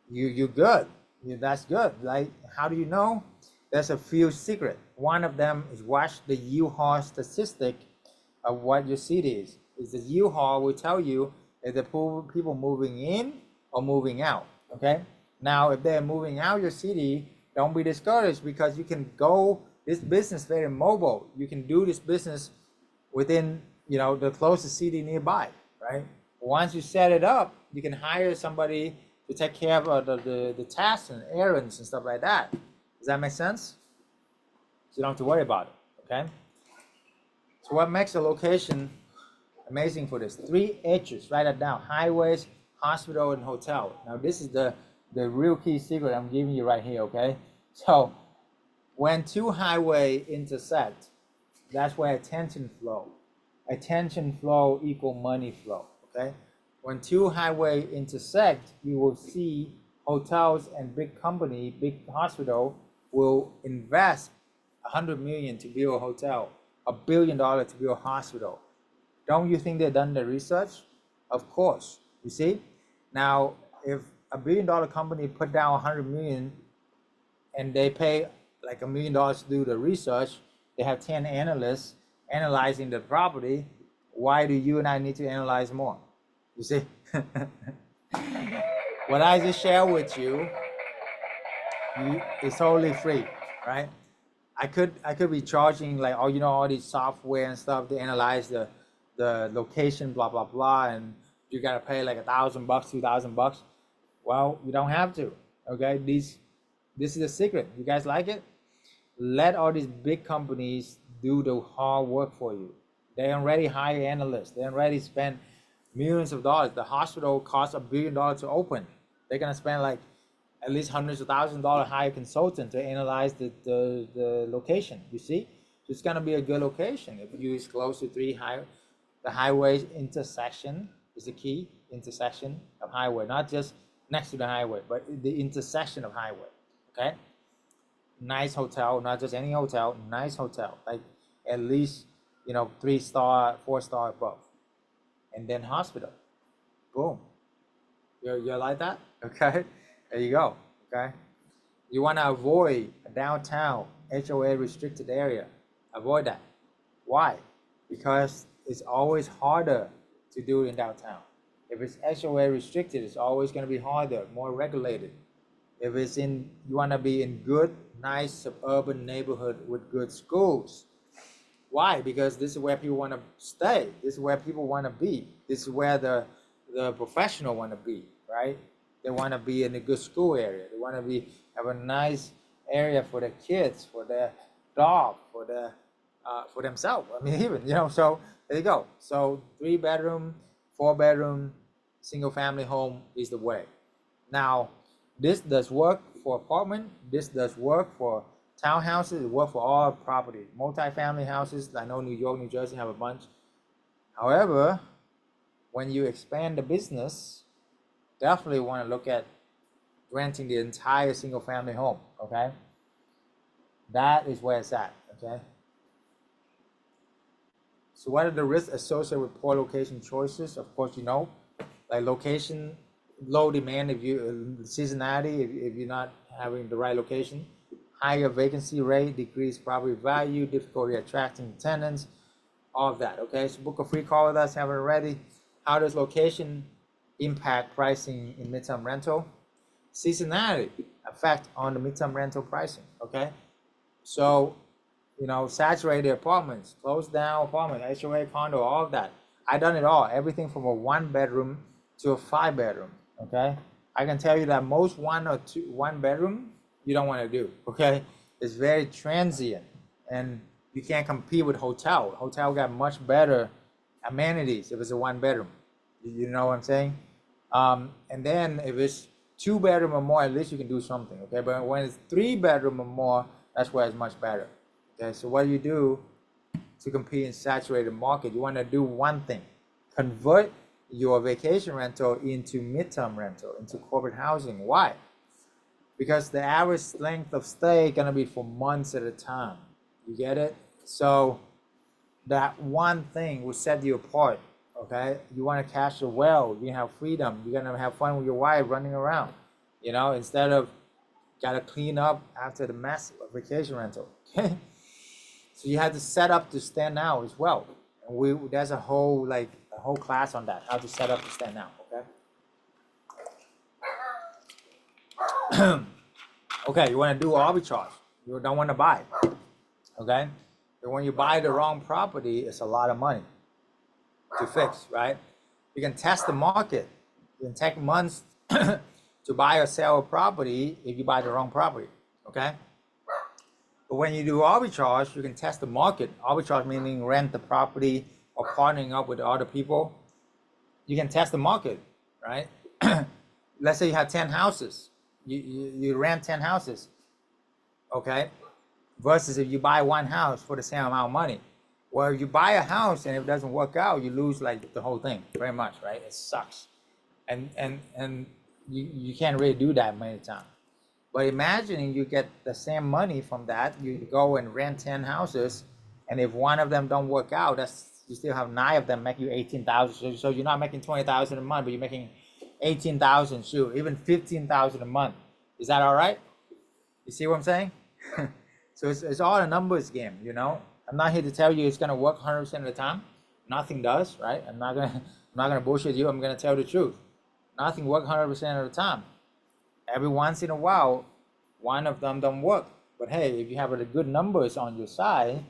you're good. That's good. Like, how do you know? There's a few secret. One of them is watch the U-Haul statistic of what your city is. Is the U-Haul will tell you if the people moving in or moving out. Okay. Now, if they're moving out your city, don't be discouraged because you can go this business very mobile. You can do this business within the closest city nearby, right? Once you set it up, you can hire somebody to take care of the tasks and errands and stuff like that. Does that make sense? So you don't have to worry about it. Okay. So what makes a location amazing for this? 3 H's, write that down: highways, hospital, and hotel. Now this is the real key secret I'm giving you right here. Okay. So when 2 highway intersect, that's where attention flow. Attention flow equal money flow. Okay. When 2 highway intersect, you will see hotels and big company, big hospital will invest 100 million to build a hotel, $1 billion to build a hospital. Don't you think they've done the research? Of course. You see? Now, if $1 billion company put down 100 million and they pay like $1 million to do the research, they have 10 analysts analyzing the property. Why do you and I need to analyze more? You see? What I just shared with you is totally free, right? I could be charging like all these software and stuff to analyze the location, blah blah blah, and you gotta pay like $1,000, $2,000. Well, you don't have to. Okay, this is a secret. You guys like it? Let all these big companies do the hard work for you. They already hire analysts. They already spend millions of dollars. The hospital costs $1 billion to open. They're gonna spend like at least hundreds of thousands of dollars hire consultant to analyze the location. You see, so it's gonna be a good location if you use close to the highways intersection is the key. Intersection of highway, not just next to the highway, but the intersection of highway. Okay, nice hotel, not just any hotel, nice hotel, like at least 3-star, 4-star above, and then hospital. Boom. You like that? Okay. There you go. Okay. You want to avoid a downtown HOA restricted area. Avoid that. Why? Because it's always harder to do it in downtown. If it's HOA restricted, it's always going to be harder, more regulated. If it's you want to be in good, nice suburban neighborhood with good schools. Why? Because this is where people want to stay. This is where people want to be. This is where the professional want to be, right? They want to be in a good school area. They want to have a nice area for their kids, for their dog, for themselves. I mean, even So there you go. So 3-bedroom, 4-bedroom, single family home is the way. Now, this does work for apartment. This does work for townhouses. It works for all property. Multi-family houses. I know New York, New Jersey have a bunch. However, when you expand the business, definitely want to look at renting the entire single family home. Okay, that is where it's at. Okay, so what are the risks associated with poor location choices? Of course, like location low demand if you seasonality if you're not having the right location, higher vacancy rate, decreased property value, difficulty attracting tenants, all of that. Okay, so book a free call with us. Haven't already. How does location impact pricing in midterm rental? Seasonality effect on the midterm rental pricing. Okay, so saturated apartments, closed down apartments, HOA condo, all of that. I done it all, everything from a 1 bedroom to a 5 bedroom. Okay, I can tell you that most 1 bedroom you don't want to do. Okay, it's very transient, and you can't compete with hotel. Hotel got much better amenities if it's a 1 bedroom. You know what I'm saying? And then if it's 2 bedroom or more, at least you can do something. Okay, but when it's 3 bedroom or more, that's where it's much better. Okay, so what do you do to compete in saturated market? You want to do one thing: convert your vacation rental into midterm rental, into corporate housing. Why? Because the average length of stay is gonna be for months at a time. You get it? So that one thing will set you apart. Okay, you want to cash the well, you have freedom, you're gonna have fun with your wife running around, instead of gotta clean up after the mess of vacation rental. Okay, so you have to set up to stand out as well. And there's a whole class on that, how to set up to stand out. Okay. Okay, you want to do arbitrage. You don't want to buy. Okay, but when you buy the wrong property, it's a lot of money to fix, right? You can test the market. You can take months to buy or sell a property if you buy the wrong property. Okay. But when you do arbitrage, you can test the market. Arbitrage meaning rent the property or partnering up with other people. You can test the market, right? Let's say you have 10 houses. You rent 10 houses, okay? Versus if you buy one house for the same amount of money. Well, if you buy a house and if it doesn't work out, you lose the whole thing, very much, right? It sucks. And you can't really do that many times. But imagining you get the same money from that, you go and rent 10 houses, and if one of them don't work out, you still have 9 of them make you 18,000. So you're not making 20,000 a month, but you're making 18,000, shoot, even 15,000 a month. Is that all right? You see what I'm saying? So it's all a numbers game, I'm not here to tell you it's gonna work 100% of the time. Nothing does, right? I'm not gonna bullshit you. I'm gonna tell the truth. Nothing works 100% of the time. Every once in a while, one of them don't work. But hey, if you have the good numbers on your side,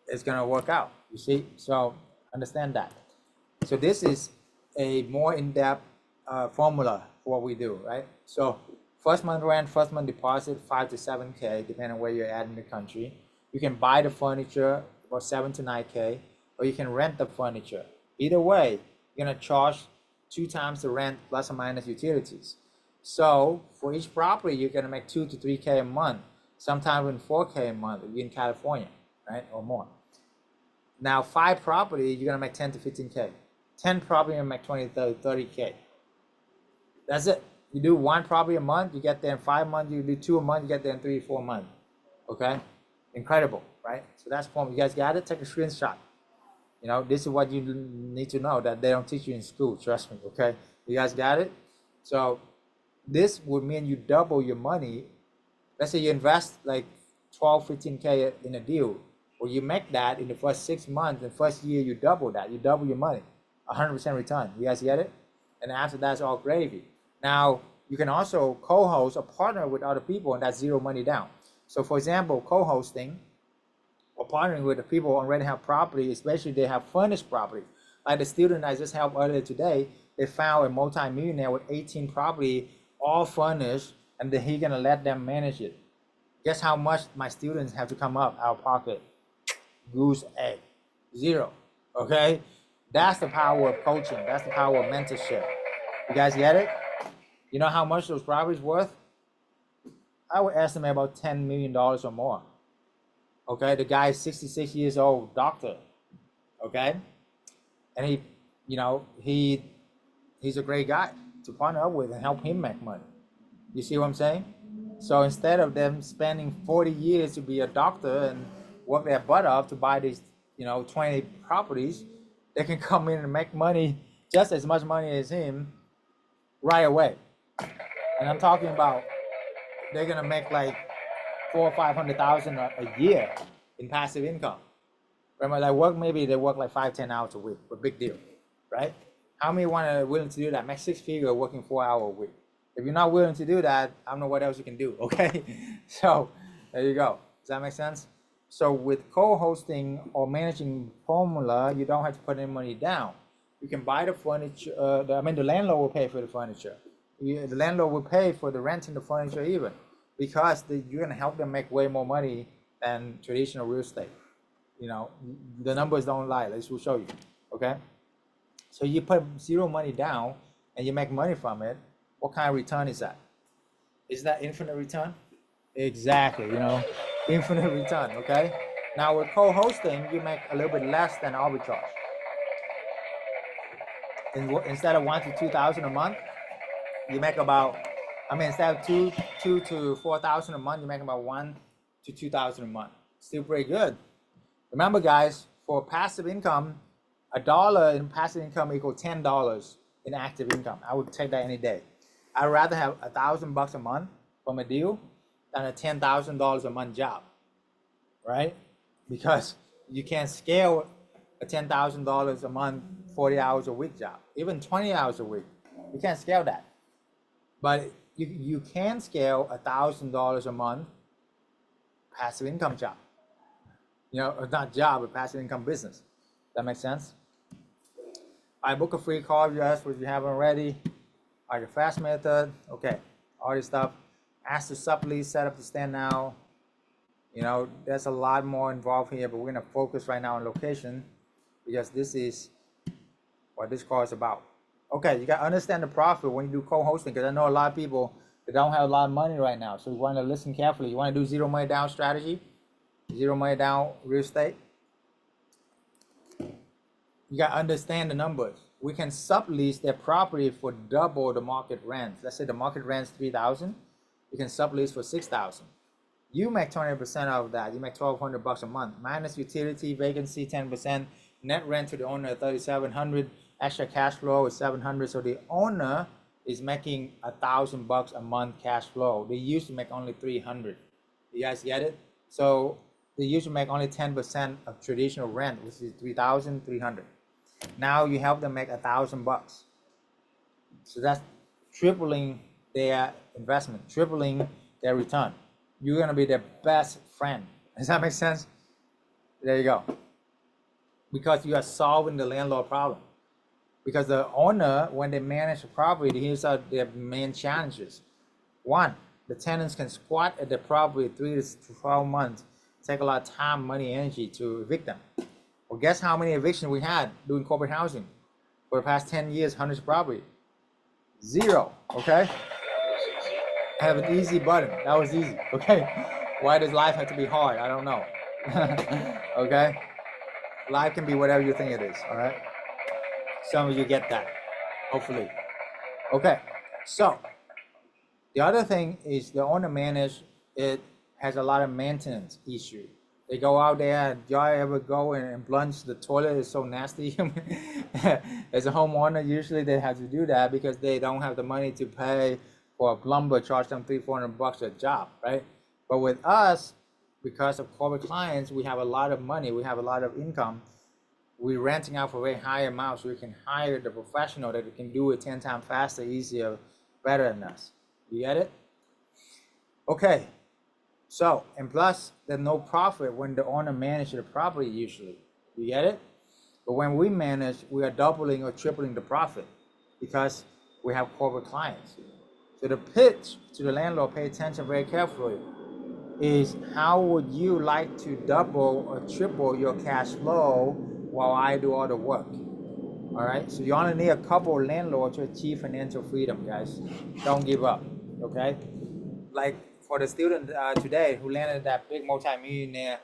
it's gonna work out. You see? So understand that. So this is a more in-depth formula for what we do, right? So first month rent, first month deposit, 5 to 7K, depending on where you're at in the country. You can buy the furniture about 7 to 9K, or you can rent the furniture. Either way, you're gonna charge 2 times the rent plus or minus utilities. So for each property, you're gonna make 2 to 3K a month, sometimes even 4K a month if you're in California, right, or more. Now 5 property, you're gonna make 10 to 15K. 10 property, you're gonna make 20 to 30K. That's it. You do 1 property a month, you get there in 5 months. You do 2 a month, you get there in 3 to 4 months. Okay, incredible, right? So that's form. You guys got it? Take a screenshot. This is what you need to know that they don't teach you in school. Trust me. Okay, you guys got it? So this would mean you double your money. Let's say you invest like 12, 15K in a deal. Well, you make that in the first 6 months. The first year, you double that. You double your money, 100% return. You guys get it? And after that's all gravy. Now, you can also co-host or partner with other people, and that's zero money down. So for example, co-hosting or partnering with the people who already have property, especially they have furnished property. Like the student I just helped earlier today, they found a multi-millionaire with 18 property, all furnished, and then he's gonna let them manage it. Guess how much my students have to come up out of pocket? Goose egg, zero. Okay, that's the power of coaching. That's the power of mentorship. You guys get it? You know how much those properties worth? I would estimate about $10 million or more. Okay, the guy is 66 years old, doctor. Okay, and he's a great guy to partner up with and help him make money. You see what I'm saying? So instead of them spending 40 years to be a doctor and work their butt off to buy these 20 properties, they can come in and make money, just as much money as him, right away. And I'm talking about they're gonna make like 400,000 or 500,000 a year in passive income. Remember, maybe they work like 5-10 hours a week, but big deal, right? How many willing to do that? Make 6 figures working 4 hours a week. If you're not willing to do that, I don't know what else you can do. Okay, so there you go. Does that make sense? So with co-hosting or managing formula, you don't have to put any money down. You can buy the furniture. The landlord will pay for the furniture. The landlord will pay for the rent and the furniture even, because you're gonna help them make way more money than traditional real estate. You know, the numbers don't lie. Let's show you. Okay, so you put zero money down and you make money from it. What kind of return is that? Is that infinite return? Exactly. You know, infinite return. Okay. Now with co-hosting, you make a little bit less than arbitrage. Instead of 1,000 to 2,000 a month, you make about, instead of two to 4,000 a month, you make about 1,000 to 2,000 a month. Still pretty good. Remember, guys, for passive income, $1 in passive income equals $10 in active income. I would take that any day. I'd rather have $1,000 a month from a deal than a $10,000 a month job, right? Because you can't scale a $10,000 a month, 40 hours a week job, even 20 hours a week. You can't scale that. But you can scale $1,000 a month passive income job. You know, not job, but passive income business. That makes sense? I book a free call if you ask what you haven't already. Like a fast method. Okay, all this stuff. Ask to sublease, set up to stand now. You know, there's a lot more involved here, but we're gonna focus right now on location because this is what this call is about. Okay, you gotta understand the profit when you do co-hosting, because I know a lot of people that don't have a lot of money right now. So you want to listen carefully. You want to do zero money down strategy, zero money down real estate. You gotta understand the numbers. We can sublease their property for double the market rent. Let's say the market rent's 3,000. You can sublease for 6,000. You make 20% of that. You make $1,200 a month minus utility, vacancy 10%, net rent to the owner 3,700. Extra cash flow is 700. So the owner is making $1,000 a month cash flow. They used to make only 300. You guys get it? So they used to make only 10% of traditional rent, which is 3,300. Now you help them make $1,000. So that's tripling their investment, tripling their return. You're gonna be their best friend. Does that make sense? There you go. Because you are solving the landlord problem. Because the owner, when they manage the property, here's their main challenges. One, the tenants can squat at the property 3 to 12 months. Take a lot of time, money, energy to evict them. Well, guess how many evictions we had doing corporate housing for the past 10 years, hundreds of property? 0, okay? I have an easy button. That was easy, okay? Why does life have to be hard? I don't know. Okay? Life can be whatever you think it is, all right? Some of you get that, hopefully. Okay, so the other thing is the owner manage, it has a lot of maintenance issue. They go out there, y'all ever go and plunge the toilet? Is so nasty. As a homeowner, usually they have to do that because they don't have the money to pay for a plumber, charge them $300-400 a job, right? But with us, because of corporate clients, we have a lot of money, we have a lot of income. We're renting out for very high amounts, so we can hire the professional that can do it 10 times faster, easier, better than us. You get it? Okay. So, and plus, there's no profit when the owner manages the property usually. You get it? But when we manage, we are doubling or tripling the profit because we have corporate clients. So the pitch to the landlord, pay attention very carefully, is how would you like to double or triple your cash flow while I do all the work? All right, so you only need a couple of landlords to achieve financial freedom, guys. Don't give up, okay? Like for the student today who landed that big multi-millionaire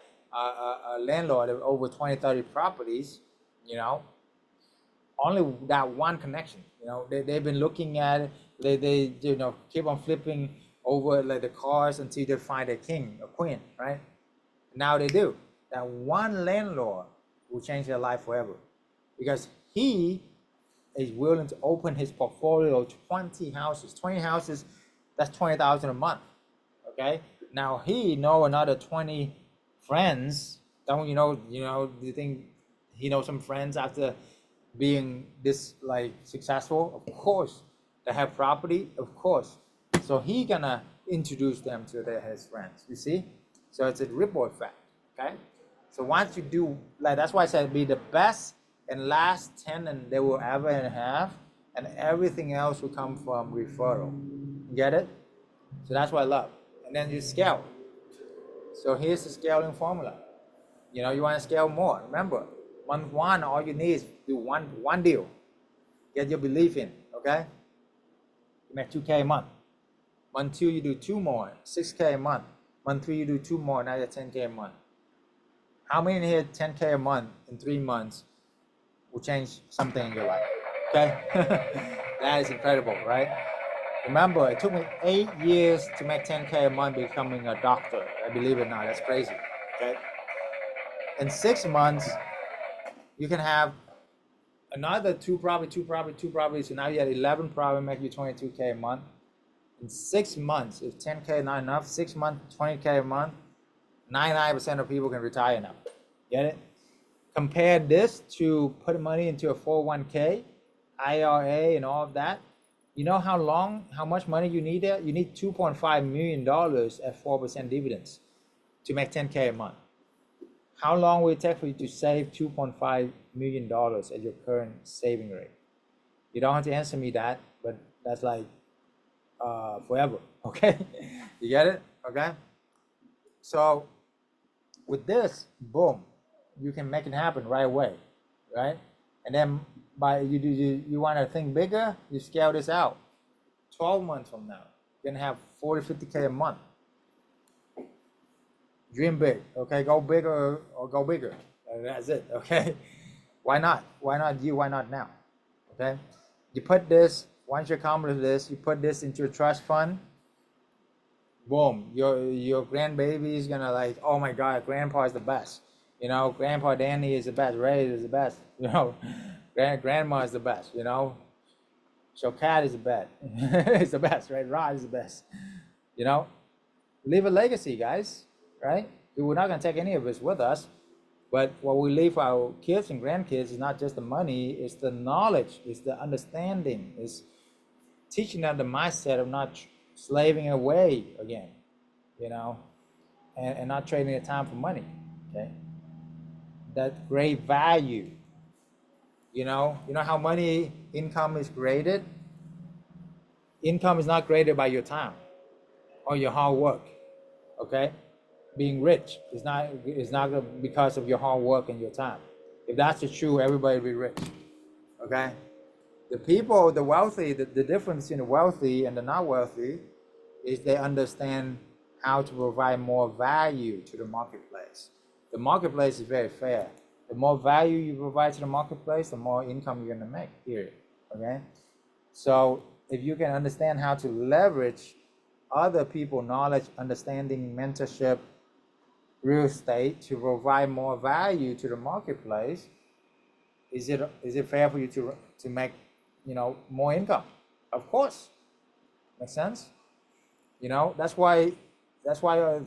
landlord of over 20, 30 properties, you know, only that one connection, you know, they've been looking at it, they you know, keep on flipping over like the cars until they find a king or queen, right? Now they do. That one landlord will change their life forever because he is willing to open his portfolio 20 houses. 20 houses, that's 20,000 a month. Okay. Now he know another 20 friends. Don't do you think he knows some friends after being this like successful? Of course. They have property, of course. So he gonna introduce them to his friends. You see? So it's a ripple effect. Okay. So once you do like, that's why I said be the best and last tenant they will ever have, and everything else will come from referral. You get it? So that's what I love. And then you scale. So here's the scaling formula. You want to scale more. Remember, month one, all you need is do one deal. Get your belief in, okay? You make 2K a month. Month two, you do two more, 6K a month. Month three, you do two more, now you're 10K a month. How many here 10K a month in 3 months will change something in your life? Okay? That is incredible, right? Remember, it took me 8 years to make 10K a month becoming a doctor. I believe it now, that's crazy, okay? In 6 months, you can have another two properties. So now you have 11 properties, make you 22K a month. In 6 months, if 10K is not enough, 6 months, 20K a month, 99% of people can retire now. Get it? Compare this to put money into a 401K, IRA, and all of that. You know how much money you need there? You need $2.5 million at 4% dividends to make 10K a month. How long will it take for you to save $2.5 million at your current saving rate? You don't have to answer me that, but that's like forever, okay? You get it, okay? So with this, boom, you can make it happen right away, right? And then you want to think bigger, you scale this out. 12 months from now, you're gonna have 40, 50K a month. Dream big, okay? Go bigger or go bigger. That's it, okay? Why not? Why not you? Why not now? Okay? You put this, once you accomplish this, you put this into a trust fund. Boom, your grandbaby is gonna like, oh my God, grandpa is the best. Grandpa Danny is the best, Ray is the best, grandma is the best, So Cat is the best, it's the best, right? Rod is the best, Leave a legacy, guys, right? We're not gonna take any of this with us, but what we leave for our kids and grandkids is not just the money, it's the knowledge, it's the understanding, it's teaching them the mindset of not slaving away again, and not trading their time for money, okay? That great value, you know how money income is graded? Income is not graded by your time or your hard work, okay? Being rich is not because of your hard work and your time. If that's the truth, everybody will be rich, okay? The wealthy, the difference between the wealthy and the not wealthy is they understand how to provide more value to the marketplace. The marketplace is very fair. The more value you provide to the marketplace, the more income you're gonna make, period, okay? So if you can understand how to leverage other people's knowledge, understanding, mentorship, real estate to provide more value to the marketplace, is it fair for you to make more income? Of course. Makes sense? That's why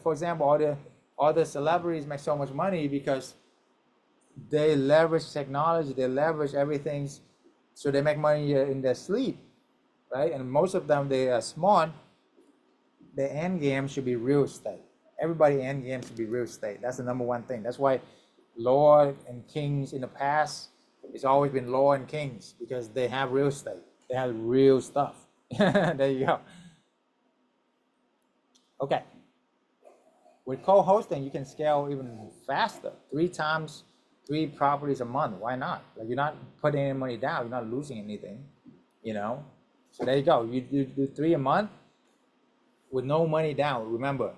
for example all the celebrities make so much money, because they leverage technology, they leverage everything, so they make money in their sleep, right? And most of them, they are smart. The end game should be real estate. Everybody end game should be real estate. That's the number one thing. That's why lord and kings in the past, it's always been lord and kings, because they have real estate. They have real stuff. There you go. Okay. With co-hosting, you can scale even faster. 3 properties a month. Why not? Like, you're not putting any money down. You're not losing anything, So there you go. You do 3 a month with no money down. Remember,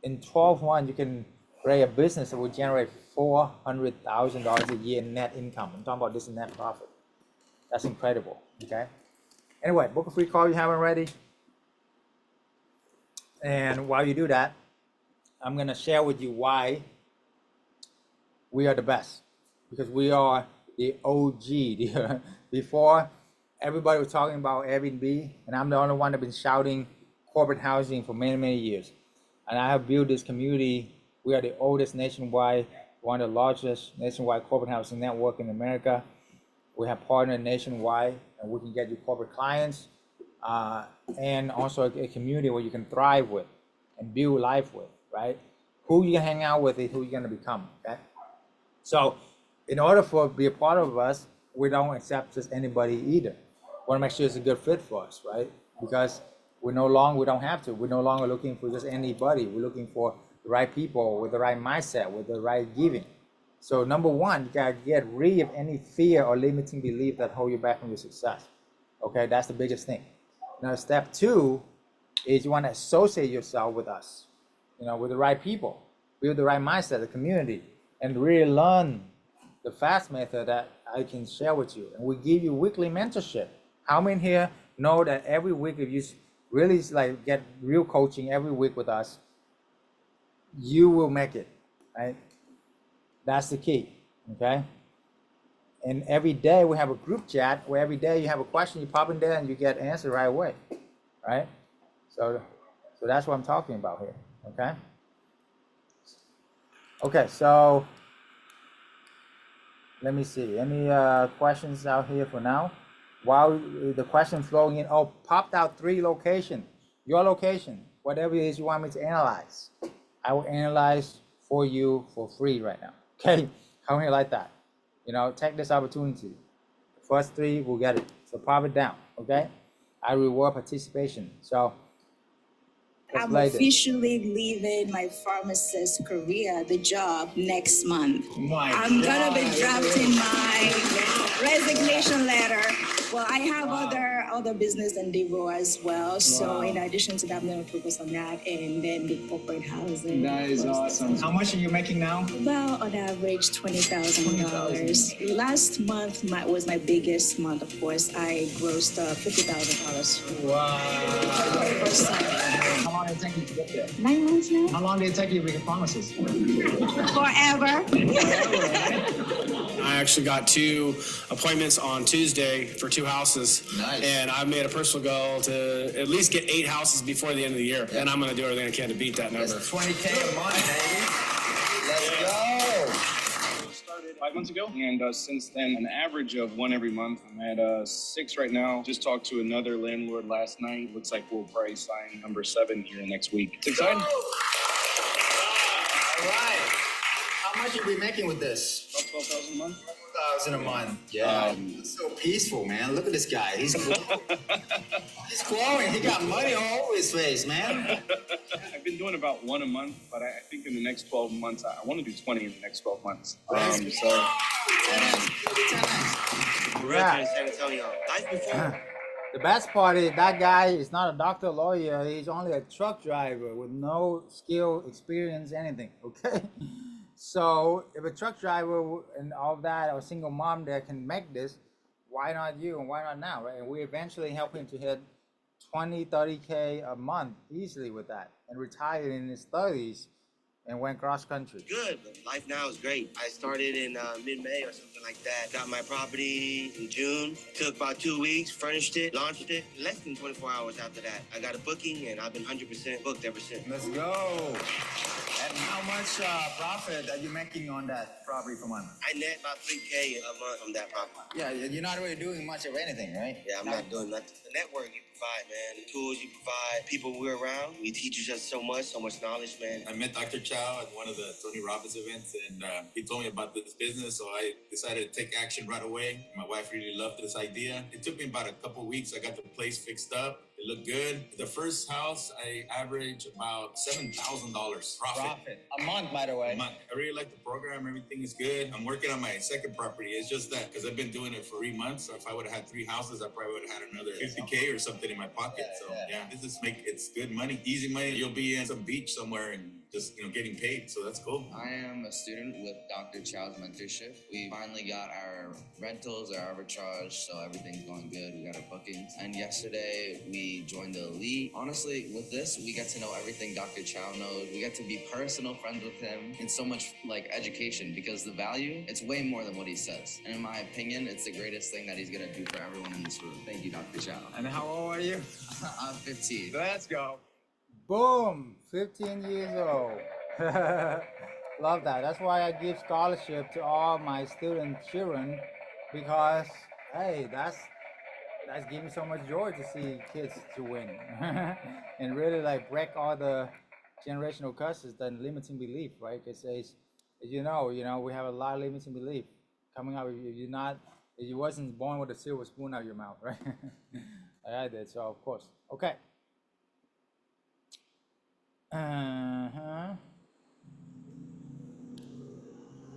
in 12 months, you can create a business that will generate $400,000 a year net income. I'm talking about this net profit. That's incredible, okay? Anyway, book a free call if you haven't already. And while you do that, I'm gonna share with you why we are the best. Because we are the OG. Before everybody was talking about Airbnb, and I'm the only one that's been shouting corporate housing for many, many years. And I have built this community. We are the oldest nationwide, one of the largest nationwide corporate housing network in America. We have partnered nationwide, and we can get you corporate clients, and also a community where you can thrive with and build life with, right? Who you hang out with is who you're gonna become, okay? So in order for be a part of us, we don't accept just anybody either. We wanna make sure it's a good fit for us, right? Because we don't have to. We're no longer looking for just anybody. We're looking for the right people with the right mindset, with the right giving. So number one, you gotta get rid of any fear or limiting belief that hold you back from your success. Okay, that's the biggest thing. Now, step two is you wanna associate yourself with us, with the right people, build the right mindset, the community, and really learn the fast method that I can share with you. And we give you weekly mentorship. How many here know that every week, if you really get real coaching every week with us, you will make it, right? That's the key, okay? And every day we have a group chat where every day you have a question, you pop in there and you get answered right away, right? So that's what I'm talking about here, okay? Okay, so let me see, any questions out here for now? While the question flowing in, popped out 3 locations, your location, whatever it is you want me to analyze, I will analyze for you for free right now, okay? How many like that? Take this opportunity. The first 3 will get it, so pop it down, okay? I reward participation, so I'm officially leaving my pharmacist career, the job, next month. I'm gonna be drafting my resignation letter. Well, I have other business endeavor as well. So in addition to that, I'm gonna focus on that and then the corporate housing. That is awesome. How much are you making now? Well, on average, $20,000. Last month was my biggest month, of course. I grossed $50,000. Wow. First time. How long did it take you to get there? 9 months now. How long did it take you to be a pharmacist? Forever. I actually got 2 appointments on Tuesday for 2 houses. Nice. And I've made a personal goal to at least get 8 houses before the end of the year. Yeah. And I'm going to do everything I can to beat that number. That's $20K a month, baby. Let's go. Started 5 months ago, and since then, an average of 1 every month. I'm at 6 right now. Just talked to another landlord last night. Looks like we'll probably sign number 7 here next week. It's exciting. All right. How much are we making with this? About 12,000 a month. 12,000 a month. Yeah. It's so peaceful, man. Look at this guy. He's glowing. He's glowing. He got money all over his face, man. I've been doing about 1 a month, but I think in the next 12 months, I want to do 20 in the next 12 months. Congratulations, San Antonio. Life before. The best part is that guy is not a doctor, lawyer. He's only a truck driver with no skill, experience, anything. Okay. So if a truck driver and all that, or a single mom that can make this, why not you and why not now, right? And we eventually help him to hit 20, 30K a month easily with that, and retired in his 30s and went cross country. Good. Life now is great. I started in mid-May or something like that. Got my property in June. Took about 2 weeks, furnished it, launched it. Less than 24 hours after that, I got a booking, and I've been 100% booked ever since. Let's go. And how much profit are you making on that property per month? I net about 3K a month from that property. Yeah, you're not really doing much of anything, right? Yeah, I'm not doing nothing. The network you provide, man. The tools you provide, people we're around. We teach you just so much knowledge, man. I met Dr. Chau at one of the Tony Robbins events, and he told me about this business, so I decided to take action right away. My wife really loved this idea. It took me about a couple weeks. I got the place fixed up. It looked good. The first house, I averaged about $7,000 profit. A month, by the way. A month. I really like the program. Everything is good. I'm working on my second property. It's just that because I've been doing it for 3 months. So if I would have had 3 houses, I probably would have had another 50K or something in my pocket. It's good money, easy money. You'll be in some beach somewhere and just getting paid. So that's cool. I am a student with Dr. Chau's mentorship. We finally got our rentals, our arbitrage, so everything's going good. We got our book bookings. And yesterday we joined the elite. Honestly, with this, we get to know everything Dr. Chau knows. We get to be personal friends with him, and so much like education, because the value, it's way more than what he says. And in my opinion, it's the greatest thing that he's gonna do for everyone in this room. Thank you, Dr. Chau. And how old are you? I'm 15. Let's go. Boom, 15 years old. Love that. That's why I give scholarship to all my student children, because hey, that's giving so much joy to see kids to win and really like break all the generational curses and limiting belief, right? Because as you know, we have a lot of limiting belief coming up. If you wasn't born with a silver spoon out of your mouth, right? Like I did, so of course. Okay.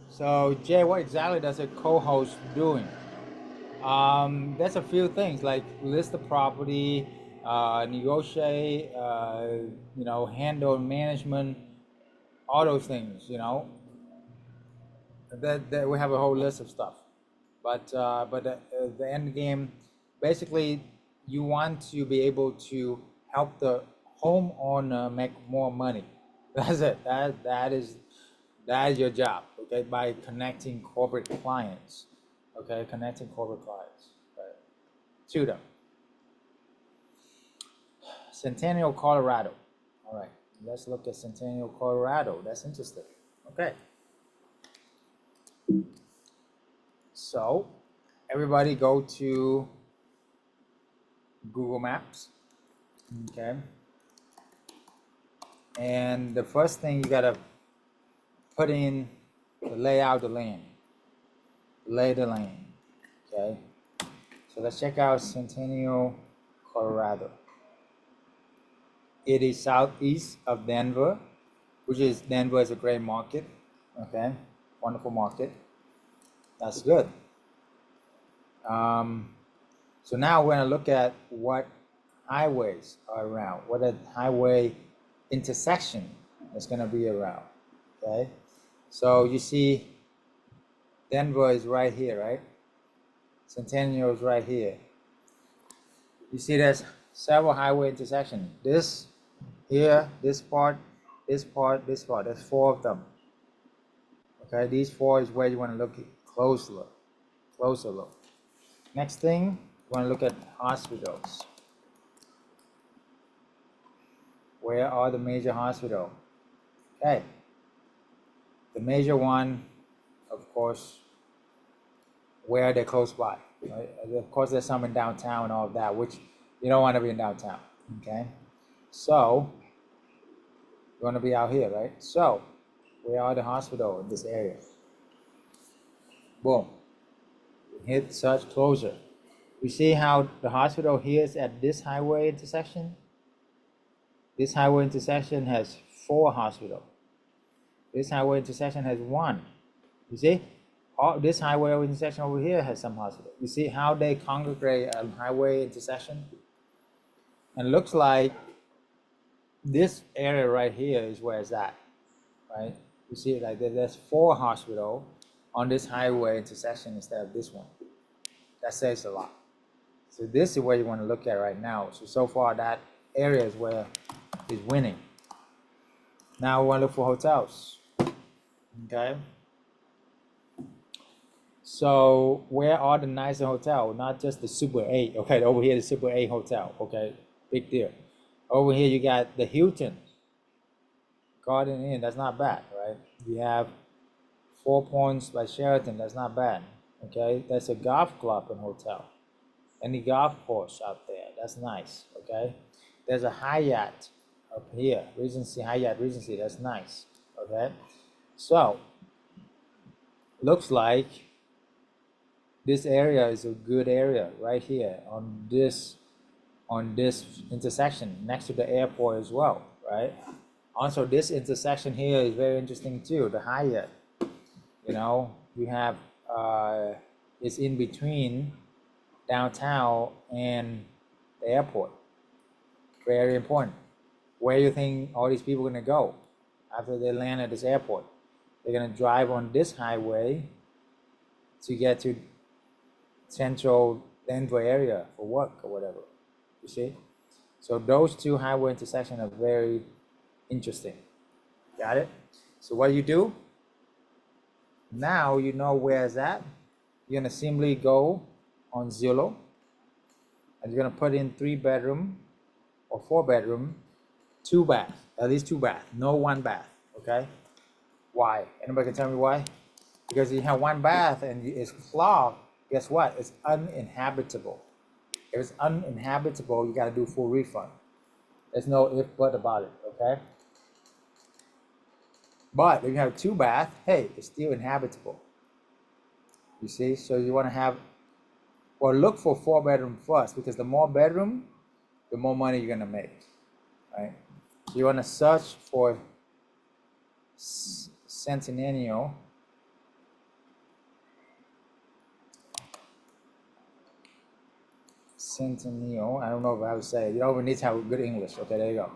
So Jay, what exactly does a co-host doing? There's a few things like list the property, negotiate, handle management, all those things. That we have a whole list of stuff. But the end game, basically, you want to be able to help the homeowner make more money. That's it. That is your job. Okay, by connecting corporate clients. Okay, connecting corporate clients, right, to them. Centennial, Colorado. All right, let's look at Centennial, Colorado. That's interesting. Okay. So, everybody go to Google Maps. Okay. And the first thing you gotta put in the layout of the land. Lay the land. Okay. So let's check out Centennial, Colorado. It is southeast of Denver, Denver is a great market. Okay, wonderful market. That's good. So now we're gonna look at what highways are around, what a highway intersection is gonna be around. Okay, so you see Denver is right here, right? Centennial is right here. You see there's several highway intersections. This here, this part, this part, this part. There's 4 of them. Okay, these 4 is where you want to look closer look. Next thing, you want to look at hospitals. Where are the major hospitals? Okay, the major one, of course, where they're close by. Right? Of course, there's some in downtown and all of that, which you don't want to be in downtown. Okay, so you want to be out here, right? So where are the hospitals in this area? Boom. Hit search closer. You see how the hospital here is at this highway intersection? This highway intersection has 4 hospitals. This highway intersection has 1. You see? This highway intersection over here has some hospital. You see how they congregate a highway intersection? And it looks like this area right here is where it's at, right? You see, like there's 4 hospitals on this highway intersection instead of this one. That says a lot. So this is where you want to look at right now. So far that area is where it's winning. Now we want to look for hotels. Okay. So where are the nicer hotels? Not just the Super 8. Okay, over here the Super 8 hotel. Okay, big deal. Over here you got the Hilton, Garden Inn. That's not bad, right? You have 4 Points by Sheraton. That's not bad. Okay, there's a golf club and hotel, and the golf course out there. That's nice. Okay, there's a Hyatt up here, Regency Hyatt Regency. That's nice. Okay, so looks like this area is a good area right here on this intersection next to the airport as well, right? Also, this intersection here is very interesting too. The Hyatt, you have it's in between downtown and the airport. Very important. Where do you think all these people are gonna go after they land at this airport? They're gonna drive on this highway to get to Central Denver area for work or whatever. You see? So those two highway intersections are very interesting. Got it? So what you do, now you know where it's at. You're gonna simply go on Zillow and you're gonna put in 3-bedroom or 4-bedroom, 2 bath, at least 2 bath, no 1 bath, okay? Why? Anybody can tell me why? Because you have 1 bath and it's clogged, guess what? It's uninhabitable. If it's uninhabitable, you gotta do full refund. There's no if but about it, okay? But if you have 2 bath, hey, it's still inhabitable. You see, so you wanna have, well, look for 4-bedroom first, because the more bedroom, the more money you're gonna make, right? So you wanna search for Centennial. Centennial, I don't know if I would say it. You don't even need to have good English. Okay, there you go.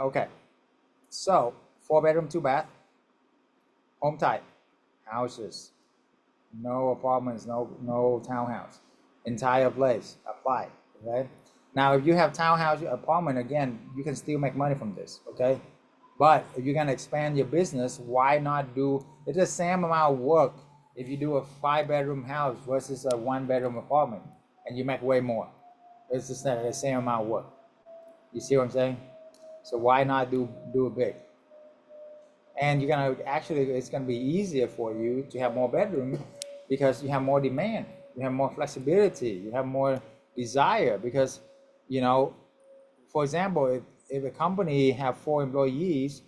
Okay, so 4-bedroom, 2 bath, home type, houses, no apartments, no townhouse, entire place, apply, okay? Now, if you have townhouse apartment, again, you can still make money from this, okay? But if you're gonna expand your business, why not do, it's the same amount of work if you do a 5-bedroom house versus a 1-bedroom apartment, and you make way more. It's just the same amount of work. You see what I'm saying? So why not do it big? And you're gonna actually, it's gonna be easier for you to have more bedroom because you have more demand, you have more flexibility, you have more desire. Because, you know, for example, if a company have 4 employees,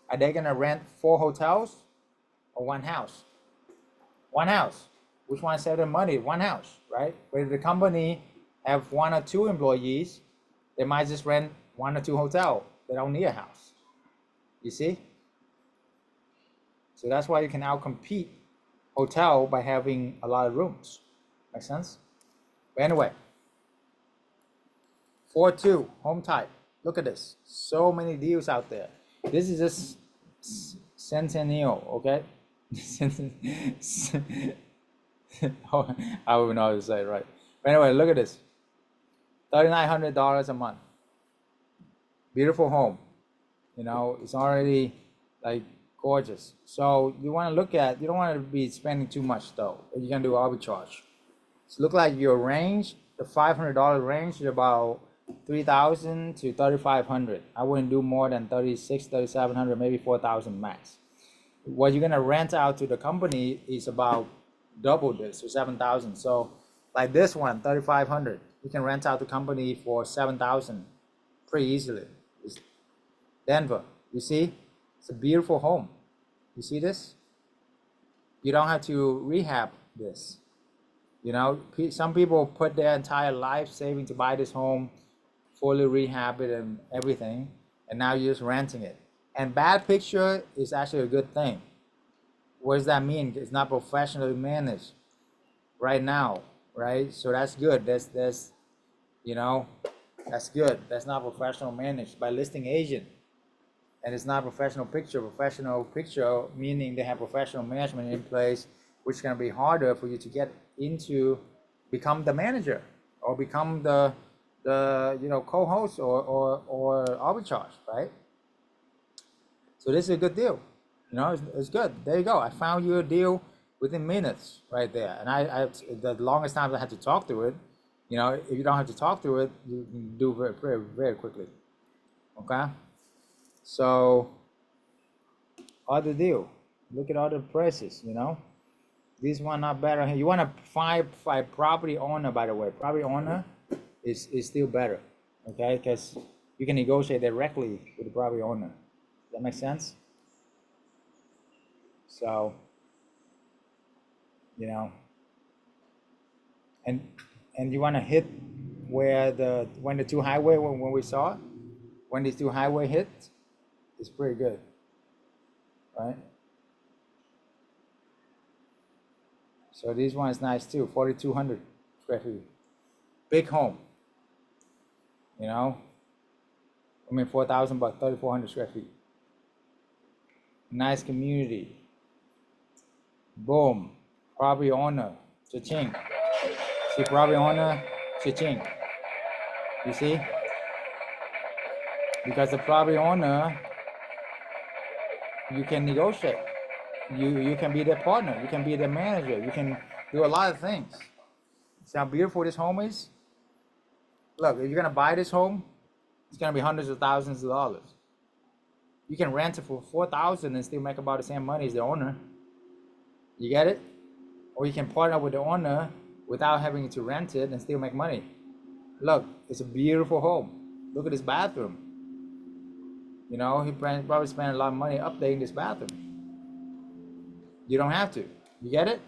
are they gonna rent 4 hotels or 1 house? 1 house. Which one save them money? 1 house, right? But if the company have 1 or 2 employees, they might just rent 1 or 2 hotel. They don't need a house. You see? So that's why you can outcompete hotel by having a lot of rooms. Make sense? But anyway, 4-2 home type. Look at this. So many deals out there. This is just Centennial, okay? Oh, I don't know how to say it right. But anyway, look at this. $3,900 a month. Beautiful home. You know, it's already like gorgeous. So you want to look at, you don't want to be spending too much though. You're gonna do arbitrage. So look like your range, the $500 range is about 3,000 to 3,500. I wouldn't do more than 36, 3,700, maybe 4,000 max. What you're gonna rent out to the company is about double this, so 7,000. So like this one, 3,500, you can rent out the company for 7,000 pretty easily. It's Denver, you see, it's a beautiful home. You see this? You don't have to rehab this. You know, some people put their entire life saving to buy this home, fully rehab it and everything, and now you're just renting it. And bad picture is actually a good thing. What does that mean? It's not professionally managed right now, right? So that's good. That's you know, that's good. That's not professional managed by listing agent. And it's not professional picture. Professional picture meaning they have professional management in place, which is going to be harder for you to get into, become the manager or become the you know, co-host or arbitrage, right? So this is a good deal. You know, it's good. There you go. I found you a deal within minutes right there. And I the longest time I had to talk through it. You know, if you don't have to talk through it, you can do very, very quickly. Okay. So other deal. Look at other prices. You know, this one not better. You want to find property owner, by the way. Property owner is still better. Okay, because you can negotiate directly with the property owner. Does that make sense? So, you know, and you want to hit where when the 2 highway, when we saw it, when these 2 highway hit, it's pretty good, right? So this one is nice too, 4,200 square feet, big home. You know, I mean 4,000, but 3,400 square feet. Nice community. Boom. Property owner, cha-ching. See, property owner, cha-ching. You see? Because the property owner, you can negotiate. You can be their partner. You can be their manager. You can do a lot of things. See how beautiful this home is? Look, if you're gonna buy this home, it's gonna be hundreds of thousands of dollars. You can rent it for $4,000 and still make about the same money as the owner. You get it? Or you can partner with the owner without having to rent it and still make money. Look, it's a beautiful home. Look at this bathroom. You know, he probably spent a lot of money updating this bathroom. You don't have to. You get it?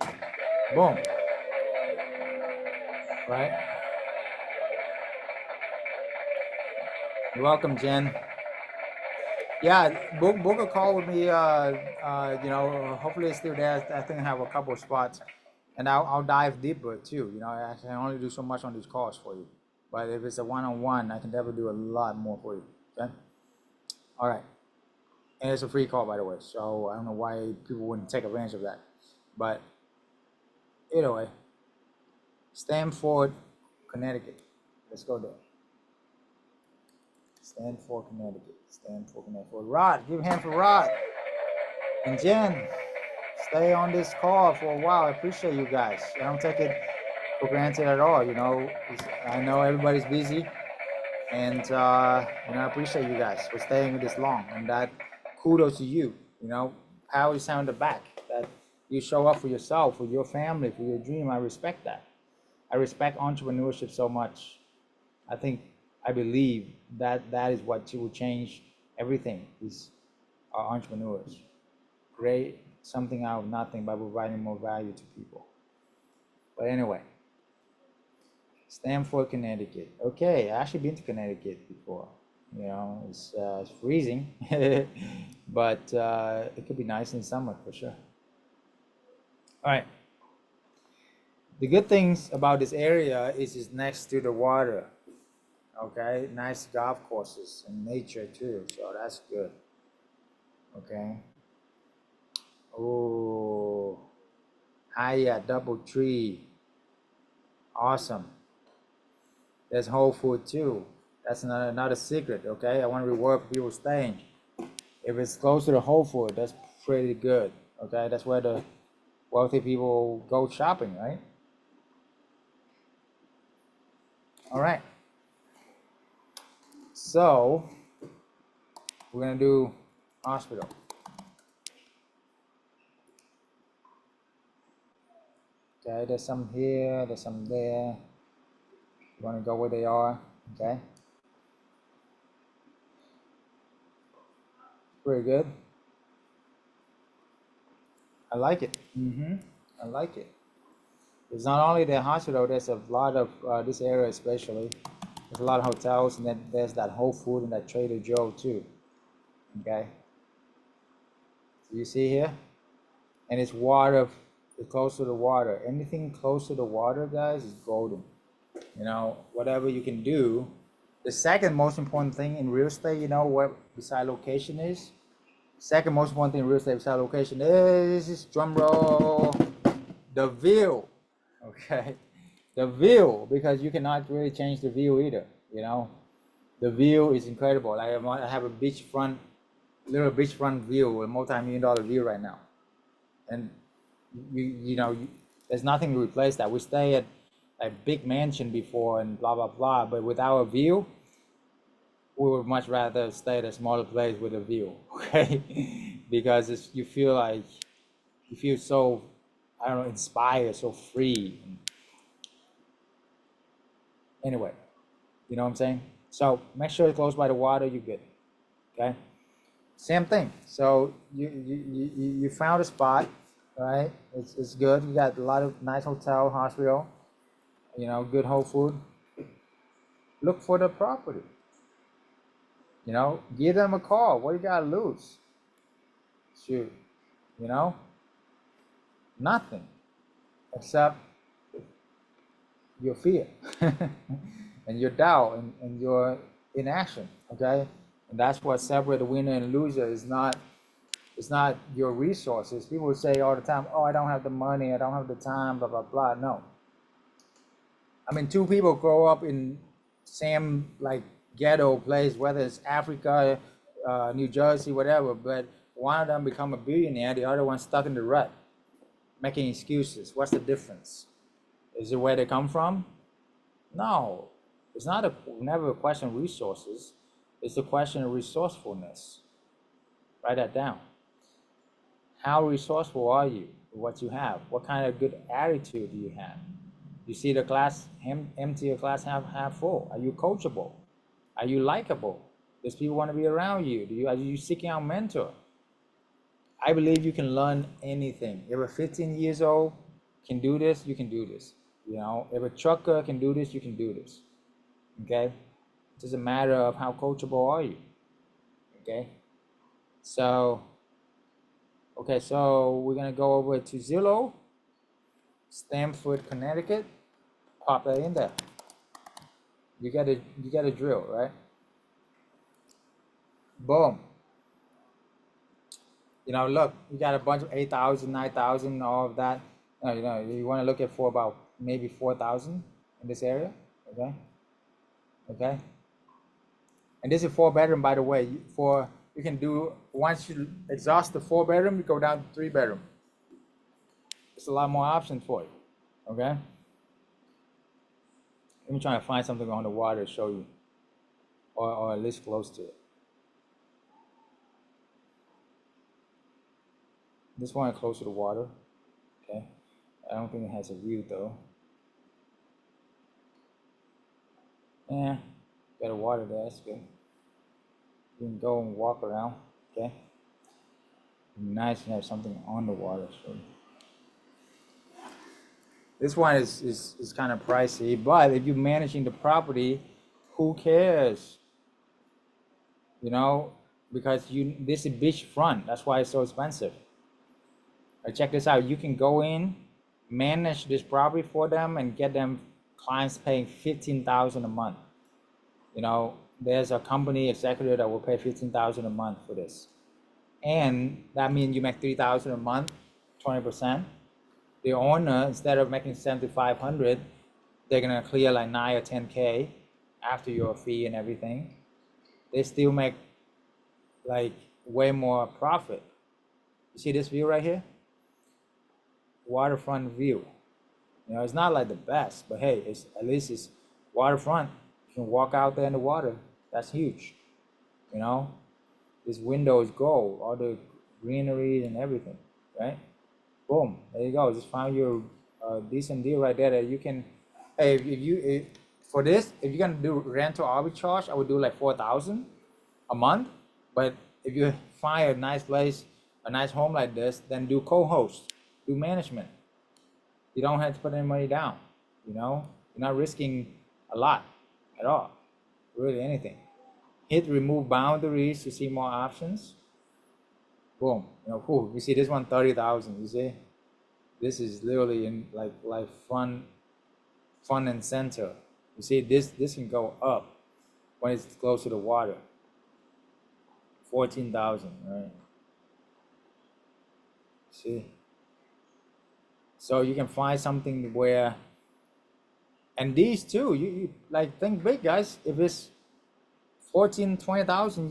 Boom. Right? You're welcome, Jen. Yeah, book a call with me. You know, hopefully it's still there. I think I have a couple of spots, and I'll dive deeper too. You know, I can only do so much on these calls for you, but if it's a one-on-one, I can definitely do a lot more for you. Okay. All right. And it's a free call, by the way. So I don't know why people wouldn't take advantage of that, but either way, Stamford, Connecticut. Let's go there. Stamford, Connecticut. Stamford, Connecticut. Rod, give a hand for Rod. And Jen, stay on this call for a while. I appreciate you guys. I don't take it for granted at all. You know, I know everybody's busy, and you know, I appreciate you guys for staying this long. And that kudos to you. You know, power is on the back. That you show up for yourself, for your family, for your dream. I respect that. I respect entrepreneurship so much. I believe that that is what will change everything. Is our entrepreneurs create something out of nothing by providing more value to people. But anyway, Stamford, Connecticut. Okay, I actually been to Connecticut before. You know, it's freezing, but it could be nice in summer for sure. All right. The good things about this area is it's next to the water. Okay, nice golf courses and nature too, so that's good. Okay. Oh, Haya Double Tree. Awesome. There's Whole Food too. That's another secret. Okay, I want to reward people staying. If it's close to the Whole Food, that's pretty good. Okay, that's where the wealthy people go shopping, right? All right. So we're gonna do hospital. Okay, there's some here, there's some there. You wanna go where they are, okay? Pretty good. I like it. I like it. It's not only the hospital, there's a lot of, this area especially, there's a lot of hotels, and then there's that Whole Food and that Trader Joe too, okay? So you see here? And it's water, it's close to the water. Anything close to the water, guys, is golden. You know, whatever you can do. The second most important thing in real estate, you know, what beside location is? Second most important thing in real estate beside location is, drum roll, the view. Okay, the view, because you cannot really change the view either. You know, the view is incredible. Like I have a little beachfront view, a multi-million-dollar view right now, and you know, there's nothing to replace that. We stay at a big mansion before and blah blah blah, but without a view, we would much rather stay at a smaller place with a view. Okay, because you feel so, I don't know, inspired, so free. Anyway, you know what I'm saying? So make sure it's close by the water, you're good. Okay? Same thing. So you found a spot, right? It's good. You got a lot of nice hotel, hospital, you know, good Whole Food. Look for the property. You know, give them a call. What you gotta lose? Shoot, you know? Nothing. Except your fear and your doubt and your inaction, okay? And that's what separates the winner and loser. Is not It's not your resources. People say all the time, oh, I don't have the money, I don't have the time, blah, blah, blah. No. I mean, two people grow up in same like ghetto place, whether it's Africa, New Jersey, whatever, but one of them become a billionaire, the other one stuck in the rut, making excuses. What's the difference? Is it where they come from? No, it's not never a question of resources. It's a question of resourcefulness. Write that down. How resourceful are you with what you have? What kind of good attitude do you have? You see the glass empty or glass half full? Are you coachable? Are you likable? Does people want to be around you? Are you seeking out a mentor? I believe you can learn anything. If a 15 years old can do this, you can do this. You know, if a trucker can do this, you can do this. Okay? It's just a matter of how coachable are you. Okay? So we're gonna go over to Zillow, Stamford, Connecticut. Pop that in there. You get a drill, right? Boom. You know, look, you got a bunch of 8,000, 9,000, all of that. You know, you want to look at for about maybe 4,000 in this area, okay? Okay. And this is 4-bedroom, by the way. You can do, once you exhaust the 4-bedroom, you go down to 3-bedroom. There's a lot more options for you, okay? Let me try to find something on the water to show you, or at least close to it. This one is close to the water, okay? I don't think it has a view though. Yeah, got a water there, that's good. You can go and walk around, okay? Nice to have something on the water. So this one is kind of pricey, but if you're managing the property, who cares? You know, because this is beachfront, that's why it's so expensive. Check this out. You can go in, manage this property for them, and get them clients paying $15,000 a month. You know, there's a company executive that will pay $15,000 a month for this, and that means you make $3,000 a month, 20%. The owner, instead of making $7,500, they're gonna clear like 9 or 10K after your fee and everything. They still make like way more profit. You see this view right here? Waterfront view. You know, it's not like the best, but hey, at least it's waterfront. You can walk out there in the water. That's huge. You know, this window is gold, all the greenery and everything, right? Boom, there you go. Just found you a decent deal right there that you can. Hey, for this, if you're gonna do rental arbitrage, I would do like 4,000 a month. But if you find a nice place, a nice home like this, then do co-host. Do management. You don't have to put any money down. You know, you're not risking a lot at all, really anything. Hit remove boundaries to see more options. Boom. You know, cool. You see this one 30,000. You see, this is literally in like front and center. You see, this can go up when it's close to the water. 14,000, right? See. So you can find something where, and these too, you like think big, guys. If it's 14, 20,000,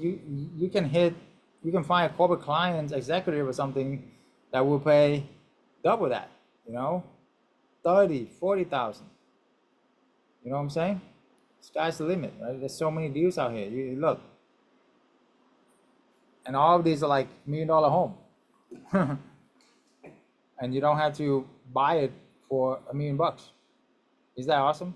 you can find a corporate client executive or something that will pay double that, you know, 30, 40,000. You know what I'm saying? Sky's the limit, right? There's so many deals out here. You look, and all of these are like $1 million home. And you don't have to buy it for $1 million. Is that awesome?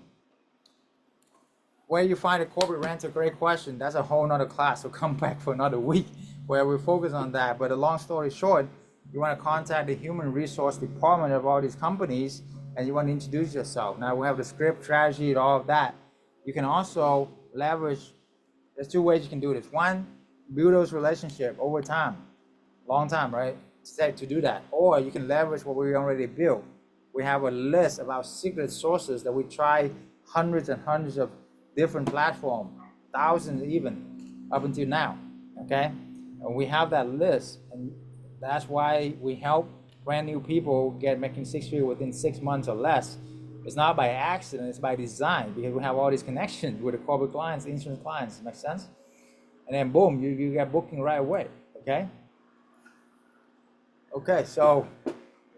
Where you find a corporate rent, a great question. That's a whole nother class. So come back for another week where we focus on that. But the long story short, you want to contact the human resource department of all these companies and you want to introduce yourself. Now we have the script, strategy, and all of that. You can also leverage, there's 2 ways you can do this. One, build those relationships over time, long time, right? To do that, or you can leverage what we already built. We have a list of our secret sources that we try hundreds and hundreds of different platforms, thousands even up until now. Okay, and we have that list, and That's why we help brand new people get making 6 figures within 6 months or less. It's not by accident, it's by design, because we have all these connections with the corporate clients, the insurance clients. Make sense? And then boom, you get booking right away. Okay. Okay, so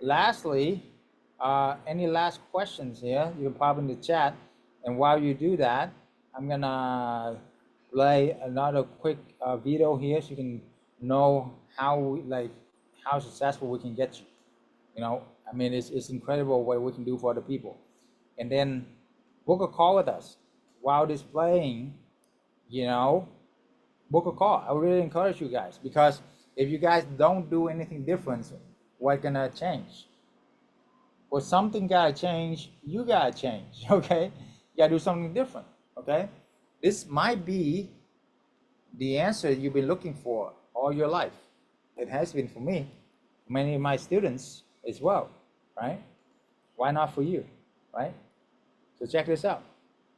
lastly, any last questions here? You can pop in the chat. And while you do that, I'm gonna play another quick video here so you can know how successful we can get you. You know, I mean, it's incredible what we can do for other people. And then book a call with us while displaying, you know, book a call. I really encourage you guys, because if you guys don't do anything different, what's gonna change? Well, something gotta change, you gotta change, okay? You gotta do something different, okay? This might be the answer you've been looking for all your life. It has been for me, many of my students as well, right? Why not for you, right? So check this out.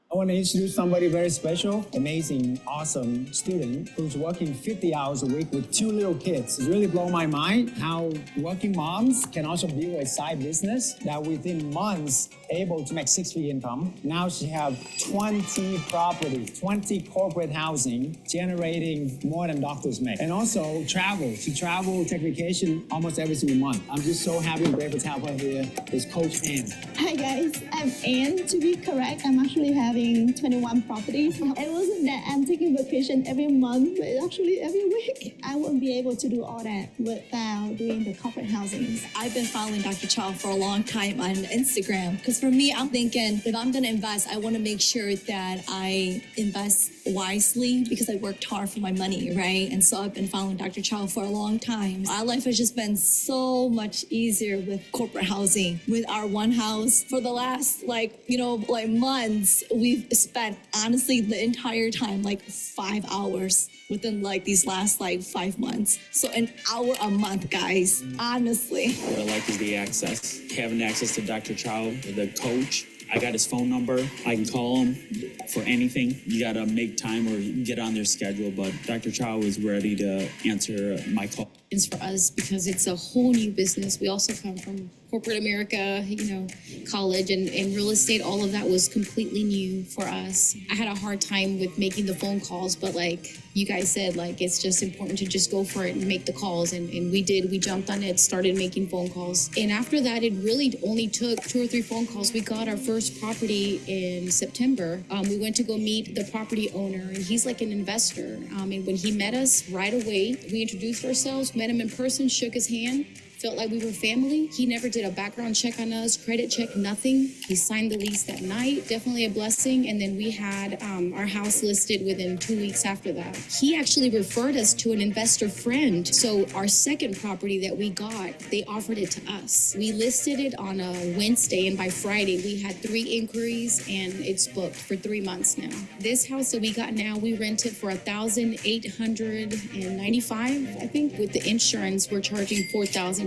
I want to introduce somebody very special, amazing, awesome student who's working 50 hours a week with 2 little kids. It's really blown my mind how working moms can also build a side business that within months able to make 6-figure income. Now she have 20 properties, 20 corporate housing, generating more than doctors make. And also travel. She travel, take vacation almost every single month. I'm just so happy to be able to have her here. Is Coach Ann. Hi guys, I'm Ann. To be correct, I'm actually having 21 properties. It wasn't that I'm taking vacation every month, but actually every week. I wouldn't be able to do all that without doing the corporate housings. I've been following Dr. Chau for a long time on Instagram, because for me, I'm thinking if I'm gonna invest, I wanna make sure that I invest wisely, because I worked hard for my money, right? And so I've been following Dr. Chau for a long time. Our life has just been so much easier with corporate housing. With our one house, for the last months, we've spent honestly the entire time 5 hours within these last 5 months. So an hour a month, guys, honestly. What I like is the access. Having access to Dr. Chau, the coach. I got his phone number. I can call him for anything. You got to make time or get on their schedule, but Dr. Chau is ready to answer my call. It's for us because it's a whole new business. We also come from corporate America, college and real estate. All of that was completely new for us. I had a hard time with making the phone calls, but you guys said, it's just important to just go for it and make the calls. And we did. We jumped on it, started making phone calls. And after that, it really only took 2 or 3 phone calls. We got our first property in September. We went to go meet the property owner, and he's like an investor. And when he met us right away, we introduced ourselves, met him in person, shook his hand, felt like we were family. He never did a background check on us, credit check, nothing. He signed the lease that night. Definitely a blessing. And then we had our house listed within 2 weeks after that. He actually referred us to an investor friend. So our second property that we got, they offered it to us. We listed it on a Wednesday, and by Friday we had 3 inquiries, and it's booked for 3 months now. This house that we got now, we rented for $1,895, I think. With the insurance, we're charging $4,200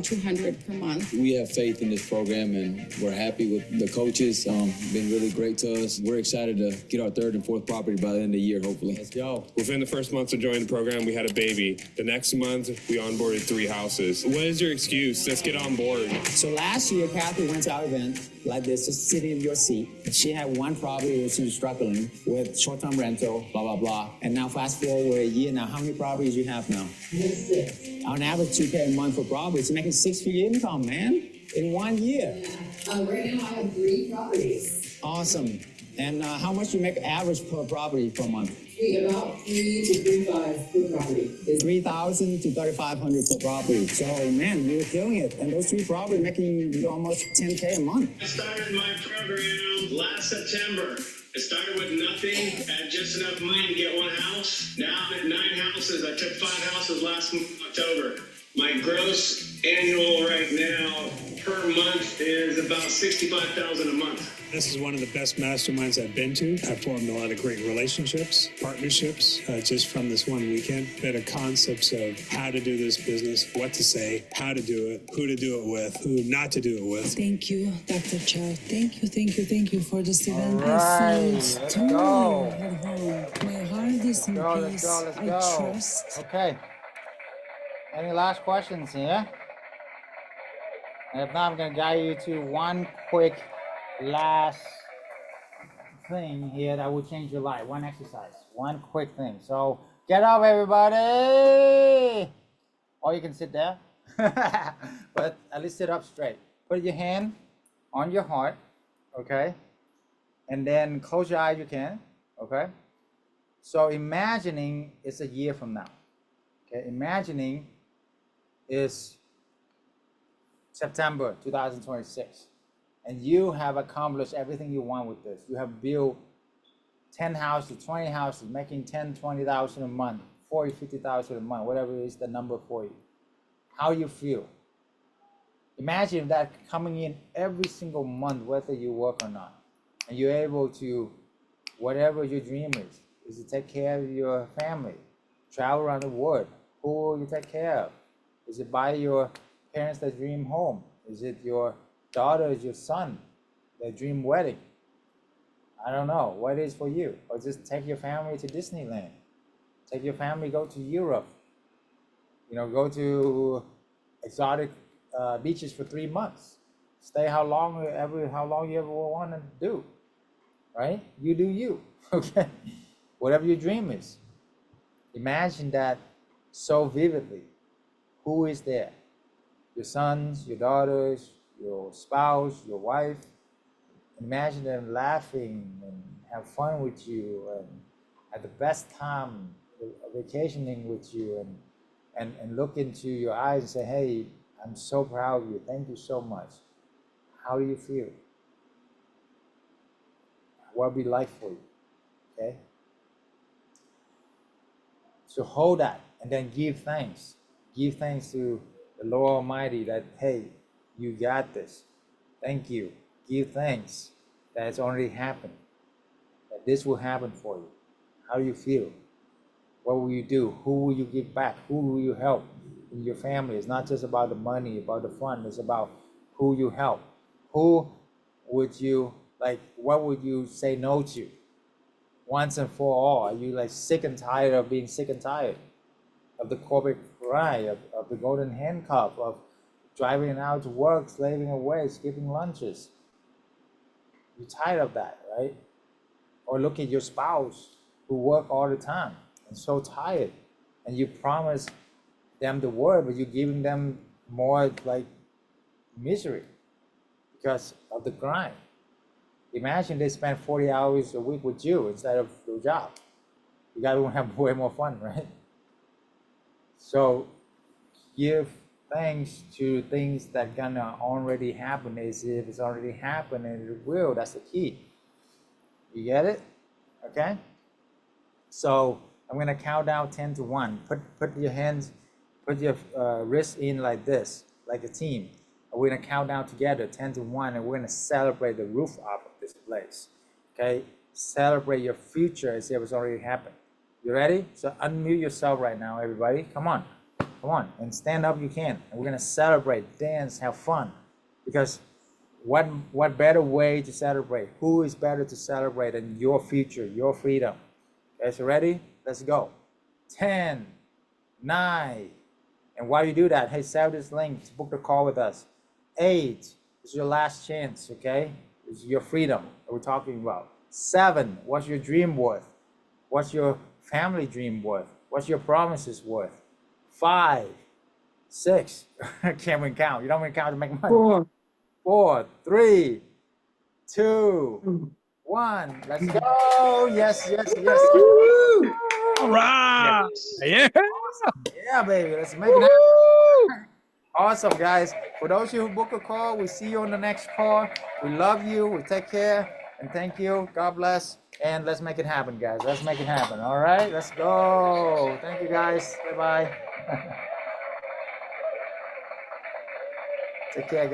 per month. We have faith in this program, and we're happy with the coaches. Been really great to us. We're excited to get our 3rd and 4th property by the end of the year, hopefully. Let's go. Within the first month of joining the program, we had a baby. The next month, we onboarded 3 houses. What is your excuse? Let's get on board. So last year, Kathy went to our event like this, just sitting in your seat. She had 1 property that she was struggling with, short-term rental, blah, blah, blah. And now fast forward a year now, how many properties you have now? 6. On average, $2K a month for properties. You're making 6-figure income, man, in 1 year. Right now, I have 3 properties. Awesome. And how much you make average per property per month? About 3 to 3.5 per property. $3,000 to $3,500 per property. So, man, you're killing it. And those 3 properties making almost $10K a month. I started my program last September. It started with nothing, had just enough money to get 1 house. Now I'm at 9 houses. I took 5 houses last October. My gross annual right now per month is about $65,000 a month. This is one of the best masterminds I've been to. I've formed a lot of great relationships, partnerships, just from this one weekend. Better concepts of how to do this business, what to say, how to do it, who to do it with, who not to do it with. Thank you, Dr. Chau. Thank you for this event. All right, I feel let's totally go. at home. My heart is in peace. Let's go. I trust. Okay. Any last questions here? And if not, I'm gonna guide you to one quick last thing here that will change your life. One exercise, one quick thing. So get up, everybody. Or you can sit there, but at least sit up straight. Put your hand on your heart, okay? And then close your eyes, you can, okay? So imagining it's a year from now, okay? Imagining is September 2026, and you have accomplished everything you want with this. You have built 10 houses, 20 houses, making 10, 20,000 a month, 40, 50,000 a month, whatever is the number for you. How you feel? Imagine that coming in every single month, whether you work or not, and you're able to, whatever your dream is to take care of your family, travel around the world. Who will you take care of? Is it buy your parents that dream home? Is it your daughter, your son, their dream wedding? I don't know what it is for you. Or just take your family to Disneyland. Take your family, go to Europe. You know, go to exotic beaches for 3 months. Stay how long you ever want to do, right? You do you, okay? Whatever your dream is. Imagine that so vividly. Who is there? Your sons, your daughters, your spouse, your wife. Imagine them laughing and have fun with you and have the best time vacationing with you and look into your eyes and say, hey, I'm so proud of you. Thank you so much. How do you feel? What would be like for you? Okay? So hold that and then give thanks. Give thanks to the Lord Almighty that, hey, you got this. Thank you. Give thanks that it's already happened. That this will happen for you. How do you feel? What will you do? Who will you give back? Who will you help in your family? It's not just about the money, about the fun. It's about who you help. Who would you, like, what would you say no to once and for all? Are you like sick and tired of being sick and tired of the corporate grind, of the golden handcuff, of driving out to work, slaving away, skipping lunches? You're tired of that, right? Or look at your spouse who work all the time and so tired, and you promise them the world, but you're giving them more like misery because of the grind. Imagine they spend 40 hours a week with you instead of your job. You guys will have way more fun, right? So give thanks to things that gonna already happen as if it's already happened, and it will. That's the key. You get it? Okay? So I'm gonna count down 10 to 1. Put your hands, put your wrists in like this, like a team. And we're gonna count down together 10 to 1, and we're gonna celebrate the roof off of this place. Okay? Celebrate your future as if it's already happened. You ready? So unmute yourself right now, everybody. Come on. Come on. And stand up you can. And we're gonna celebrate, dance, have fun. Because what better way to celebrate? Who is better to celebrate than your future, your freedom? Okay, so ready? Let's go. 10, 9, and while you do that, hey, save this link to book the call with us. 8, this is your last chance, okay? This is your freedom that we're talking about. 7, what's your dream worth? What's your family dream worth? What's your promises worth? 5, 6, I can't even count. You don't even count to make money. 4, 3, 2, 1. Let's go. Yes, yes, yes. All right. Yeah. Yeah, baby. Let's make it happen. Awesome, guys. For those of you who book a call, we see you on the next call. We love you. We take care. And thank you. God bless. And let's make it happen, guys. Let's make it happen. All right. Let's go. Thank you, guys. Bye-bye. Take care, guys.